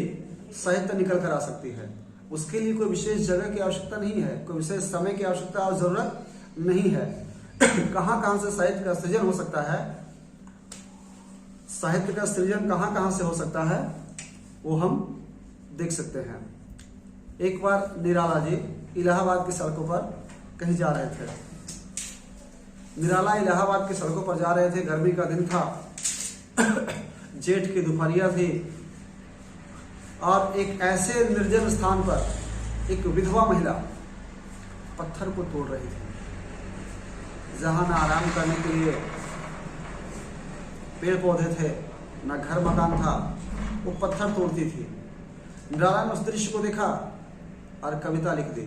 साहित्य निकल कर आ सकती है। उसके लिए कोई विशेष जगह की आवश्यकता नहीं है, कोई विशेष समय की आवश्यकता और जरूरत नहीं है। कहाँ से साहित्य का सृजन हो सकता है, साहित्य का सृजन कहाँ से हो सकता है, वो हम देख सकते हैं। एक बार निराला जी इलाहाबाद की सड़कों पर कहीं जा रहे थे। निराला इलाहाबाद की सड़कों पर जा रहे थे, गर्मी का दिन था, जेठ की दोपहरिया थी और एक ऐसे निर्जन स्थान पर एक विधवा महिला पत्थर को तोड़ रही थी। जहां ना आराम करने के लिए पेड़ पौधे थे, ना घर मकान था, वो पत्थर तोड़ती थी। निराला ने उस दृश्य को देखा और कविता लिख दी,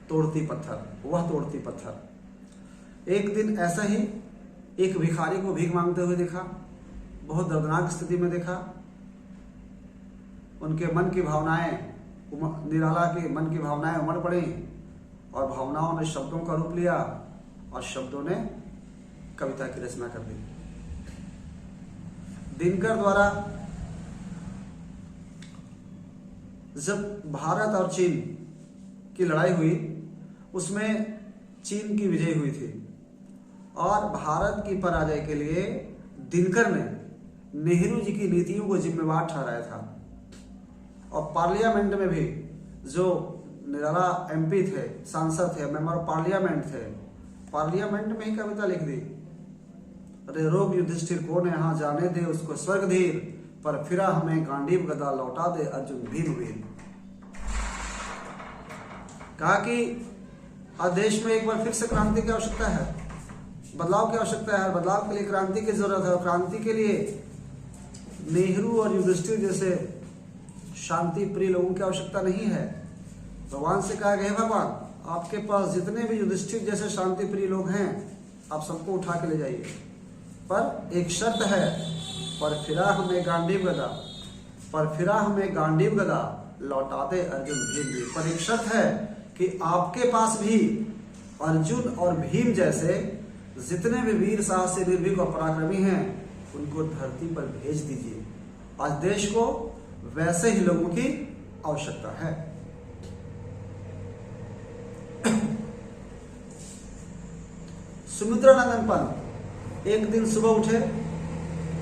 तोड़ती पत्थर, वह तोड़ती पत्थर। एक दिन ऐसा ही एक भिखारी को भीख मांगते हुए देखा, बहुत दर्दनाक स्थिति में देखा। उनके मन की भावनाएं, निराला के मन की भावनाएं उमड़ पड़ी और भावनाओं ने शब्दों का रूप लिया और शब्दों ने कविता की रचना कर दी। दिनकर द्वारा जब भारत और चीन की लड़ाई हुई, उसमें चीन की विजय हुई थी और भारत की पराजय के लिए दिनकर ने नेहरू जी की नीतियों को जिम्मेवार ठहराया था। और पार्लियामेंट में भी जो निराला एमपी थे, सांसद थे, मेंबर ऑफ पार्लियामेंट थे, पार्लियामेंट में ही कविता लिख दी, अरे रोग युधिष्ठिर कौन यहाँ जाने दे उसको स्वर्ग धीर, पर फिरा हमें गांडीव गदा लौटा दे अर्जुन भीम वीर। कहा कि आज देश में एक बार फिर से क्रांति की आवश्यकता है, बदलाव की आवश्यकता है। बदलाव के लिए क्रांति की जरूरत है और क्रांति के लिए नेहरू और युधिष्ठिर जैसे शांति प्रिय लोगों की आवश्यकता नहीं है। भगवान से कहा गया, भगवान आपके पास जितने भी युधिष्ठिर जैसे शांति प्रिय लोग हैं, आप सबको उठा के ले जाइए, पर एक शर्त है, पर फिरा हमें गांडीव गदा, पर फिरा हमें गांडीव गदा लौटाते अर्जुन भीम वीर। पर एक शर्त है कि आपके पास भी अर्जुन और भीम जैसे जितने भी वीर साहसी निर्भीक और पराक्रमी हैं, उनको धरती पर भेज दीजिए। आज देश को वैसे ही लोगों की आवश्यकता है। सुमित्रानंदन पंत एक दिन सुबह उठे,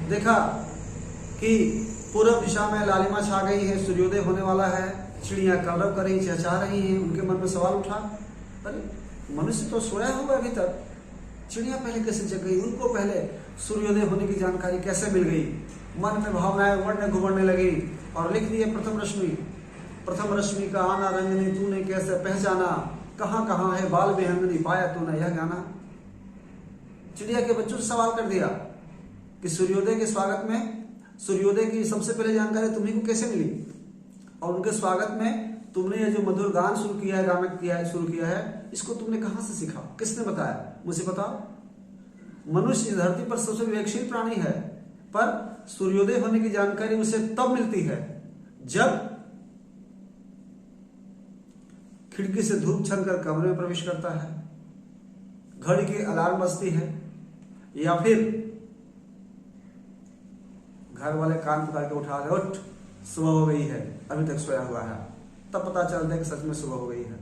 देखा कि पूर्व दिशा में लालिमा छा गई है, सूर्योदय होने वाला है, चिड़ियां कलरव कर रही, चहचहा रही हैं। उनके मन में सवाल उठा, अरे मनुष्य तो सोया होगा अभी तक, चिड़ियां पहले कैसे जग गई, उनको पहले सूर्योदय होने की जानकारी कैसे मिल गई। मन में भावनाएं उमड़ने घुमड़ने लगी और लिख दिए प्रथम रश्मि का आना रंगनी, तूने कैसे पहचाना, कहाँ कहाँ है बाल बेहंगनी, पाया तूने यह गाना। चिड़िया के बच्चों से सवाल कर दिया कि सूर्योदय के स्वागत में, सूर्योदय की सबसे पहले जानकारी तुम्हीं को कैसे मिली, और उनके स्वागत में तुमने ये जो मधुर गान शुरू किया है, गान किया है, शुरू किया है, इसको तुमने कहां से सीखा, किसने बताया, मुझे बताओ। मनुष्य इस धरती पर सबसे विवेकशील प्राणी है, पर सूर्योदय होने की जानकारी उसे तब मिलती है जब खिड़की से धूप छनकर कमरे में प्रवेश करता है, घड़ी की अलार्म बजती है, या फिर घर वाले कान पकड़ के उठा रहे, उठ सुबह हो गई है, अभी तक सोया हुआ है, तब पता चलता है कि सच में सुबह हो गई है।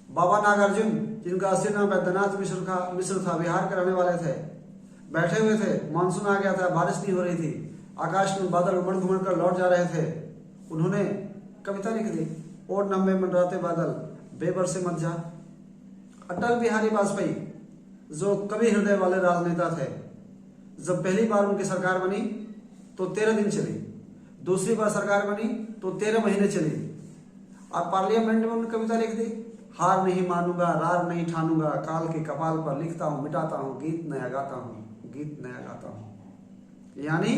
बाबा नागार्जुन, जिनका असली नाम बैद्यनाथ मिश्र था, बिहार के रहने वाले थे, बैठे हुए थे, मानसून आ गया था, बारिश नहीं हो रही थी, आकाश में बादल उमड़ घुमड़ कर लौट जा रहे थे। उन्होंने कविता लिख दी, और नंबे मंडराते बादल बेबरसे मत जा। अटल बिहारी वाजपेयी, जो कवि हृदय वाले राजनेता थे, जब पहली बार उनकी सरकार बनी तो 13 दिन चली, दूसरी बार सरकार बनी तो 13 महीने चली, और पार्लियामेंट में उन्होंने कविता लिख दी, हार नहीं मानूंगा, रार नहीं ठानूंगा, काल के कपाल पर लिखता हूं, मिटाता हूं, गीत नया गाता हूं, गीत नया गाता हूं। यानी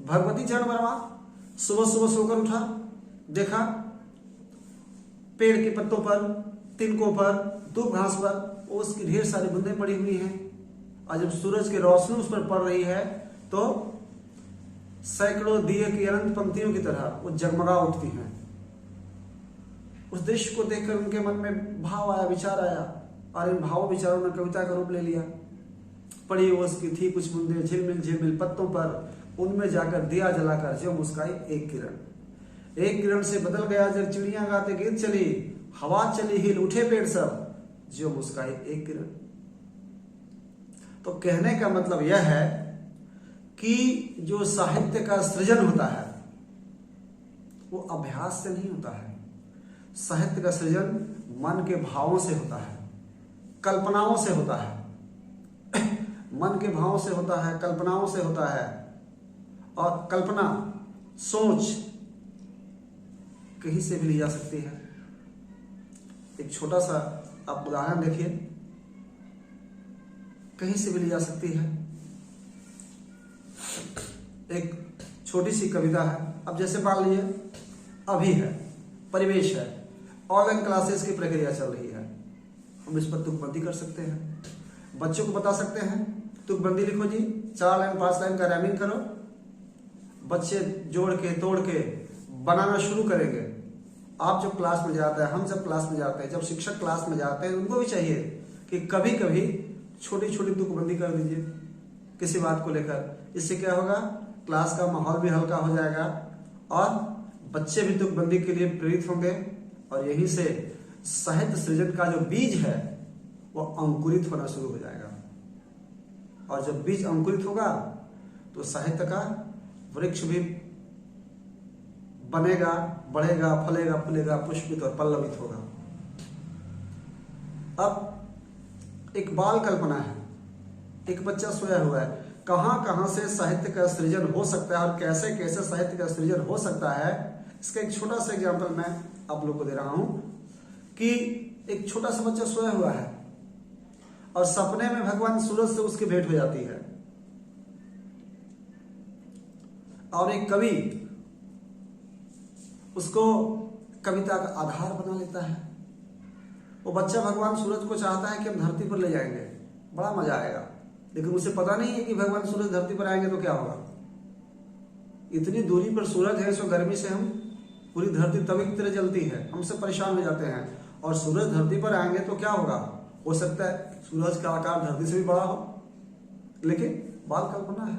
भगवती चरण वर्मा सुबह सुबह सोकर उठा, देखा पेड़ के पत्तों पर, तिनकों पर, दूब घास पर उसकी ढेर सारी बूंदें पड़ी हुई हैं, और जब सूरज की रोशनी उस पर पड़ रही है तो सैकड़ों दिए की अनंत पंक्तियों की तरह वो जगमगा उठती हैं। उस दृश्य को देखकर उनके मन में भाव आया, विचार आया, और इन भावों विचारों ने कविता का रूप ले लिया। पड़ी उसकी थी कुछ बूंदें झिलमिल झिलमिल पत्तों पर, उनमें जाकर दिया जलाकर जो मुस्काई एक किरण, एक किरण से बदल गया जब चिड़ियां गाते गीत चली, हवा चली हिल उठे पेड़ सब, जो मुस्काई एक किरण। तो कहने का मतलब यह है कि जो साहित्य का सृजन होता है वो अभ्यास से नहीं होता है। साहित्य का सृजन मन के भावों से होता है, कल्पनाओं से होता है, मन के भावों से होता है, कल्पनाओं से होता है। और कल्पना, सोच कहीं से भी ली जा सकती है। एक छोटा सा आप उदाहरण देखिए, कहीं से भी ली जा सकती है। एक छोटी सी कविता है। अब जैसे मान लीजिए अभी है, परिवेश है, ऑनलाइन क्लासेस की प्रक्रिया चल रही है, हम इस पर तुकबंदी कर सकते हैं। बच्चों को बता सकते हैं तुकबंदी लिखो जी, 4 लाइन 5 लाइन का रैमिंग करो। बच्चे जोड़ के तोड़ के बनाना शुरू करेंगे। आप जब क्लास में जाते हैं, हम जब क्लास में जाते हैं, जब शिक्षक क्लास में जाते हैं, उनको भी चाहिए कि कभी कभी छोटी छोटी तुकबंदी कर दीजिए किसी बात को लेकर। इससे क्या होगा, क्लास का माहौल भी हल्का हो जाएगा और बच्चे भी तुकबंदी के लिए प्रेरित होंगे और यहीं से साहित्य सृजन का जो बीज है वो अंकुरित होना शुरू हो जाएगा। और जब बीज अंकुरित होगा तो साहित्य का वृक्ष भी बनेगा, बढ़ेगा, फलेगा, फूलेगा, पुष्पित और पल्लवित होगा। अब एक बाल कल्पना है, एक बच्चा सोया हुआ है, कहां कहां से साहित्य का सृजन हो सकता है और कैसे कैसे साहित्य का सृजन हो सकता है, इसका एक छोटा सा एग्जाम्पल मैं आप लोग को दे रहा हूं कि एक छोटा सा बच्चा सोया हुआ है और सपने में भगवान सूरज से उसकी भेंट हो जाती है और एक कवि उसको कविता का आधार बना लेता है। वो बच्चा भगवान सूरज को चाहता है कि हम धरती पर ले जाएंगे, बड़ा मजा आएगा, लेकिन उसे पता नहीं है कि भगवान सूरज धरती पर आएंगे तो क्या होगा। इतनी दूरी पर सूरज है, इसको गर्मी से हम पूरी धरती तवी की तरह जलती है, हमसे परेशान हो जाते हैं। और सूरज धरती पर आएंगे तो क्या होगा, हो सकता है सूरज का आकार धरती से भी बड़ा हो, लेकिन बाल कल्पना है,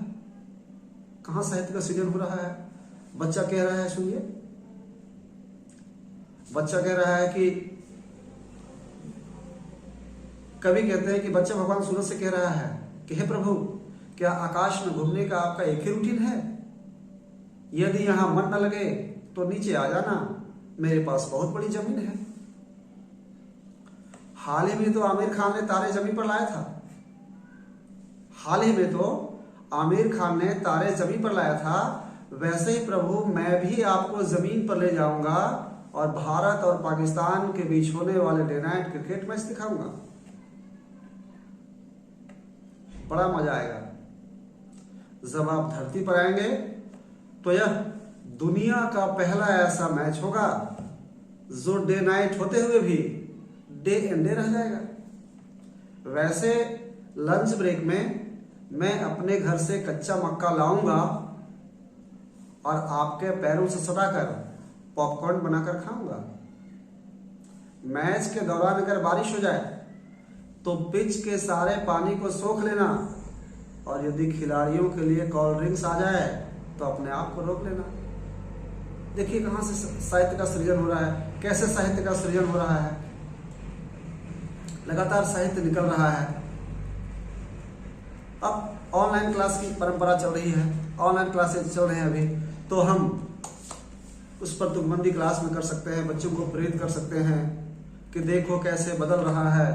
कहां साहित्य का सृजन हो रहा है। बच्चा कह रहा है, सुनिए, बच्चा कह रहा है कि कवि कहते हैं कि बच्चा भगवान सूरज से कह रहा है कि हे प्रभु, क्या आकाश में घूमने का आपका एक ही रूटीन है? यदि यहां मन न लगे तो नीचे आ जाना, मेरे पास बहुत बड़ी जमीन है। हाल ही में तो आमिर खान ने तारे जमीन पर लाया था, हाल ही में तो आमिर खान ने तारे जमीन पर लाया था। वैसे ही प्रभु मैं भी आपको जमीन पर ले जाऊंगा और भारत और पाकिस्तान के बीच होने वाले डे नाइट क्रिकेट मैच दिखाऊंगा, बड़ा मजा आएगा। जब आप धरती पर आएंगे तो यह दुनिया का पहला ऐसा मैच होगा जो डे नाइट होते हुए भी डे एंड डे रह जाएगा। वैसे लंच ब्रेक में मैं अपने घर से कच्चा मक्का लाऊंगा और आपके पैरों से सटाकर पॉपकॉर्न बनाकर खाऊंगा। मैच के दौरान अगर बारिश हो जाए तो पिच के सारे पानी को सोख लेना और यदि खिलाड़ियों के लिए कोल्ड ड्रिंक्स आ जाए तो अपने आप को रोक लेना। देखिए कहां से साहित्य का सृजन हो रहा है, कैसे साहित्य का सृजन हो रहा है। लगातार साहित्य निकल रहा है। अब ऑनलाइन क्लास की परंपरा चल रही है, ऑनलाइन क्लासेस चल रहे हैं अभी, तो हम उस पर तुकबंदी क्लास में कर सकते हैं, बच्चों को प्रेरित कर सकते हैं कि देखो कैसे बदल रहा है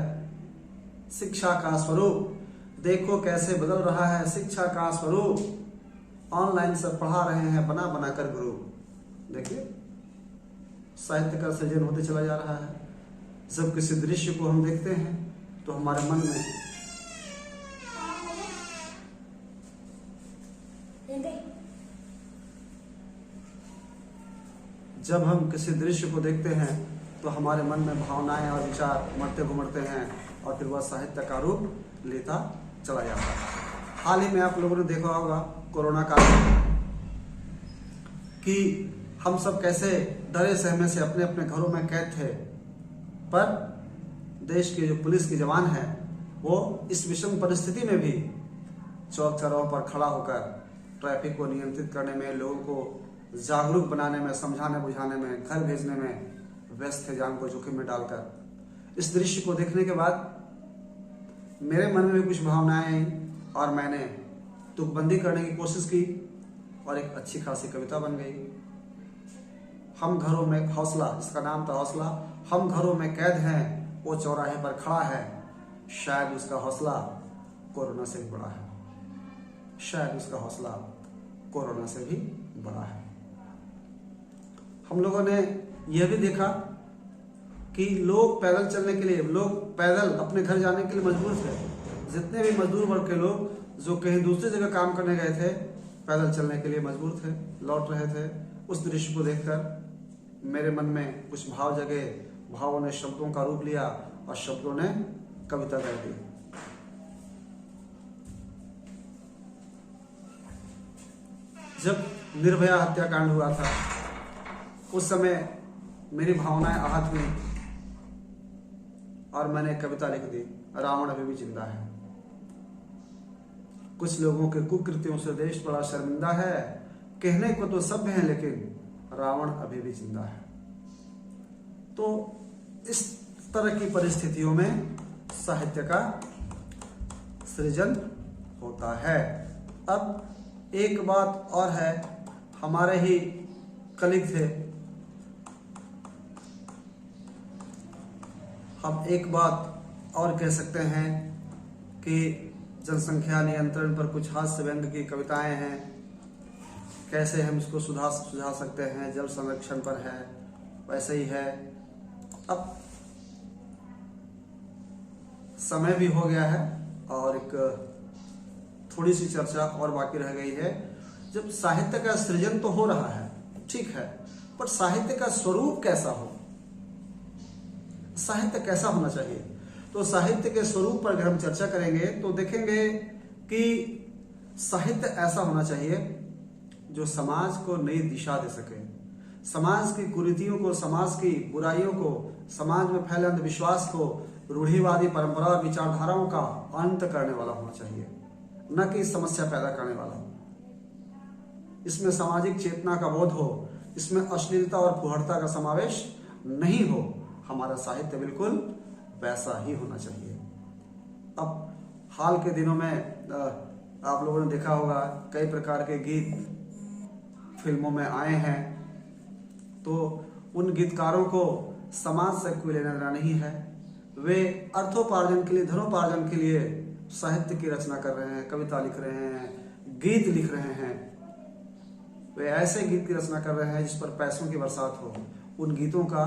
शिक्षा का स्वरूप, देखो कैसे बदल रहा है शिक्षा का स्वरूप। ऑनलाइन सब पढ़ा रहे हैं बना बना कर गुरु। देखिए साहित्य का सृजन होते चला जा रहा है। जब किसी दृश्य को हम देखते हैं तो हमारे मन में जब हम किसी दृश्य को देखते हैं तो हमारे मन में भावनाएं और विचार उमड़ते घुमड़ते हैं और फिर वह साहित्य का रूप लेता चला जाता है। हाल ही में आप लोगों ने देखा होगा कोरोना काल में कि हम सब कैसे डरे सहमे से अपने अपने घरों में कैद थे, पर देश के जो पुलिस के जवान हैं वो इस विषम परिस्थिति में भी चौक चौराहों पर खड़ा होकर ट्रैफिक को नियंत्रित करने में, लोगों को जागरूक बनाने में, समझाने बुझाने में, घर भेजने में व्यस्त थे, जान को जोखिम में डालकर। इस दृश्य को देखने के बाद मेरे मन में भी कुछ भावनाएं आई और मैंने तुकबंदी करने की कोशिश की और एक अच्छी खासी कविता बन गई। हम घरों में हौसला, इसका नाम था हौसला। हम घरों में कैद हैं, वो चौराहे पर खड़ा है, शायद उसका हौसला कोरोना से भी बड़ा है, शायद उसका हौसला कोरोना से भी बड़ा है। हम लोगों ने यह भी देखा कि लोग पैदल चलने के लिए, लोग पैदल अपने घर जाने के लिए मजबूर थे। जितने भी मजदूर वर्ग के लोग जो कहीं दूसरी जगह काम करने गए थे, पैदल चलने के लिए मजबूर थे, लौट रहे थे। उस दृश्य को देखकर मेरे मन में कुछ भाव जगे, भावों ने शब्दों का रूप लिया और शब्दों ने कविता कर दी। जब निर्भया हत्याकांड हुआ था, उस समय मेरी भावनाएं आहत हुई और मैंने एक कविता लिख दी, रावण अभी भी जिंदा है। कुछ लोगों के कुकृत्यों से देश बड़ा शर्मिंदा है, कहने को तो सभ्य है लेकिन रावण अभी भी जिंदा है। तो इस तरह की परिस्थितियों में साहित्य का सृजन होता है। अब एक बात और है, हमारे ही कलीग थे, हम एक बात और कह सकते हैं कि जनसंख्या नियंत्रण पर कुछ हास्य व्यंग की कविताएं हैं, कैसे हम इसको सुझा सकते हैं, जल संरक्षण पर है, वैसे ही है। अब समय भी हो गया है और एक थोड़ी सी चर्चा और बाकी रह गई है। जब साहित्य का सृजन तो हो रहा है, ठीक है, पर साहित्य का स्वरूप कैसा हो, साहित्य कैसा होना चाहिए? तो साहित्य के स्वरूप पर अगर हम चर्चा करेंगे तो देखेंगे कि साहित्य ऐसा होना चाहिए जो समाज को नई दिशा दे सके, समाज की कुरीतियों को, समाज की बुराइयों को, समाज में फैले अंधविश्वास को, रूढ़िवादी परंपरा और विचारधाराओं का अंत करने वाला होना चाहिए, न कि समस्या पैदा करने वाला हो। इसमें सामाजिक चेतना का बोध हो, इसमें अश्लीलता और फुहड़ता का समावेश नहीं हो। हमारा साहित्य बिल्कुल वैसा ही होना चाहिए। अब हाल के दिनों में आप लोगों ने देखा होगा कई प्रकार के गीत फिल्मों में आए हैं, तो उन गीतकारों को समाज से कोई लेना देना नहीं है। वे अर्थोपार्जन के लिए, धनोपार्जन के लिए साहित्य की रचना कर रहे हैं, कविता लिख रहे हैं, गीत लिख रहे हैं। वे ऐसे गीत की रचना कर रहे हैं जिस पर पैसों की बरसात हो। उन गीतों का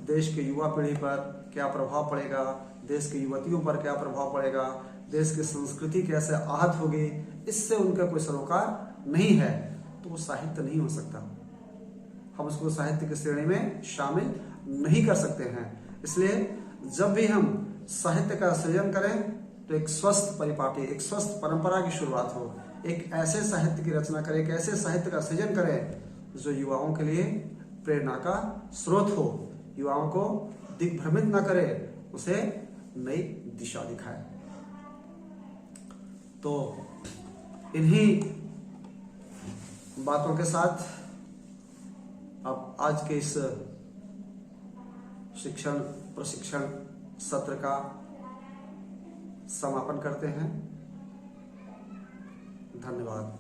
देश के युवा पीढ़ी पर क्या प्रभाव पड़ेगा, देश की युवतियों पर क्या प्रभाव पड़ेगा, देश की संस्कृति कैसे आहत होगी, इससे उनका कोई सरोकार नहीं है, तो वो साहित्य नहीं हो सकता। हम उसको साहित्य की श्रेणी में शामिल नहीं कर सकते हैं। इसलिए जब भी हम साहित्य का सृजन करें तो एक स्वस्थ परिपाटी, एक स्वस्थ परंपरा की शुरुआत हो, एक ऐसे साहित्य की रचना करें, एक ऐसे साहित्य का सृजन करें जो युवाओं के लिए प्रेरणा का स्रोत हो, युवाओं को दिग्भ्रमित न करे, उसे नई दिशा दिखाए। तो इन्हीं बातों के साथ अब आज के इस शिक्षण प्रशिक्षण सत्र का समापन करते हैं। धन्यवाद।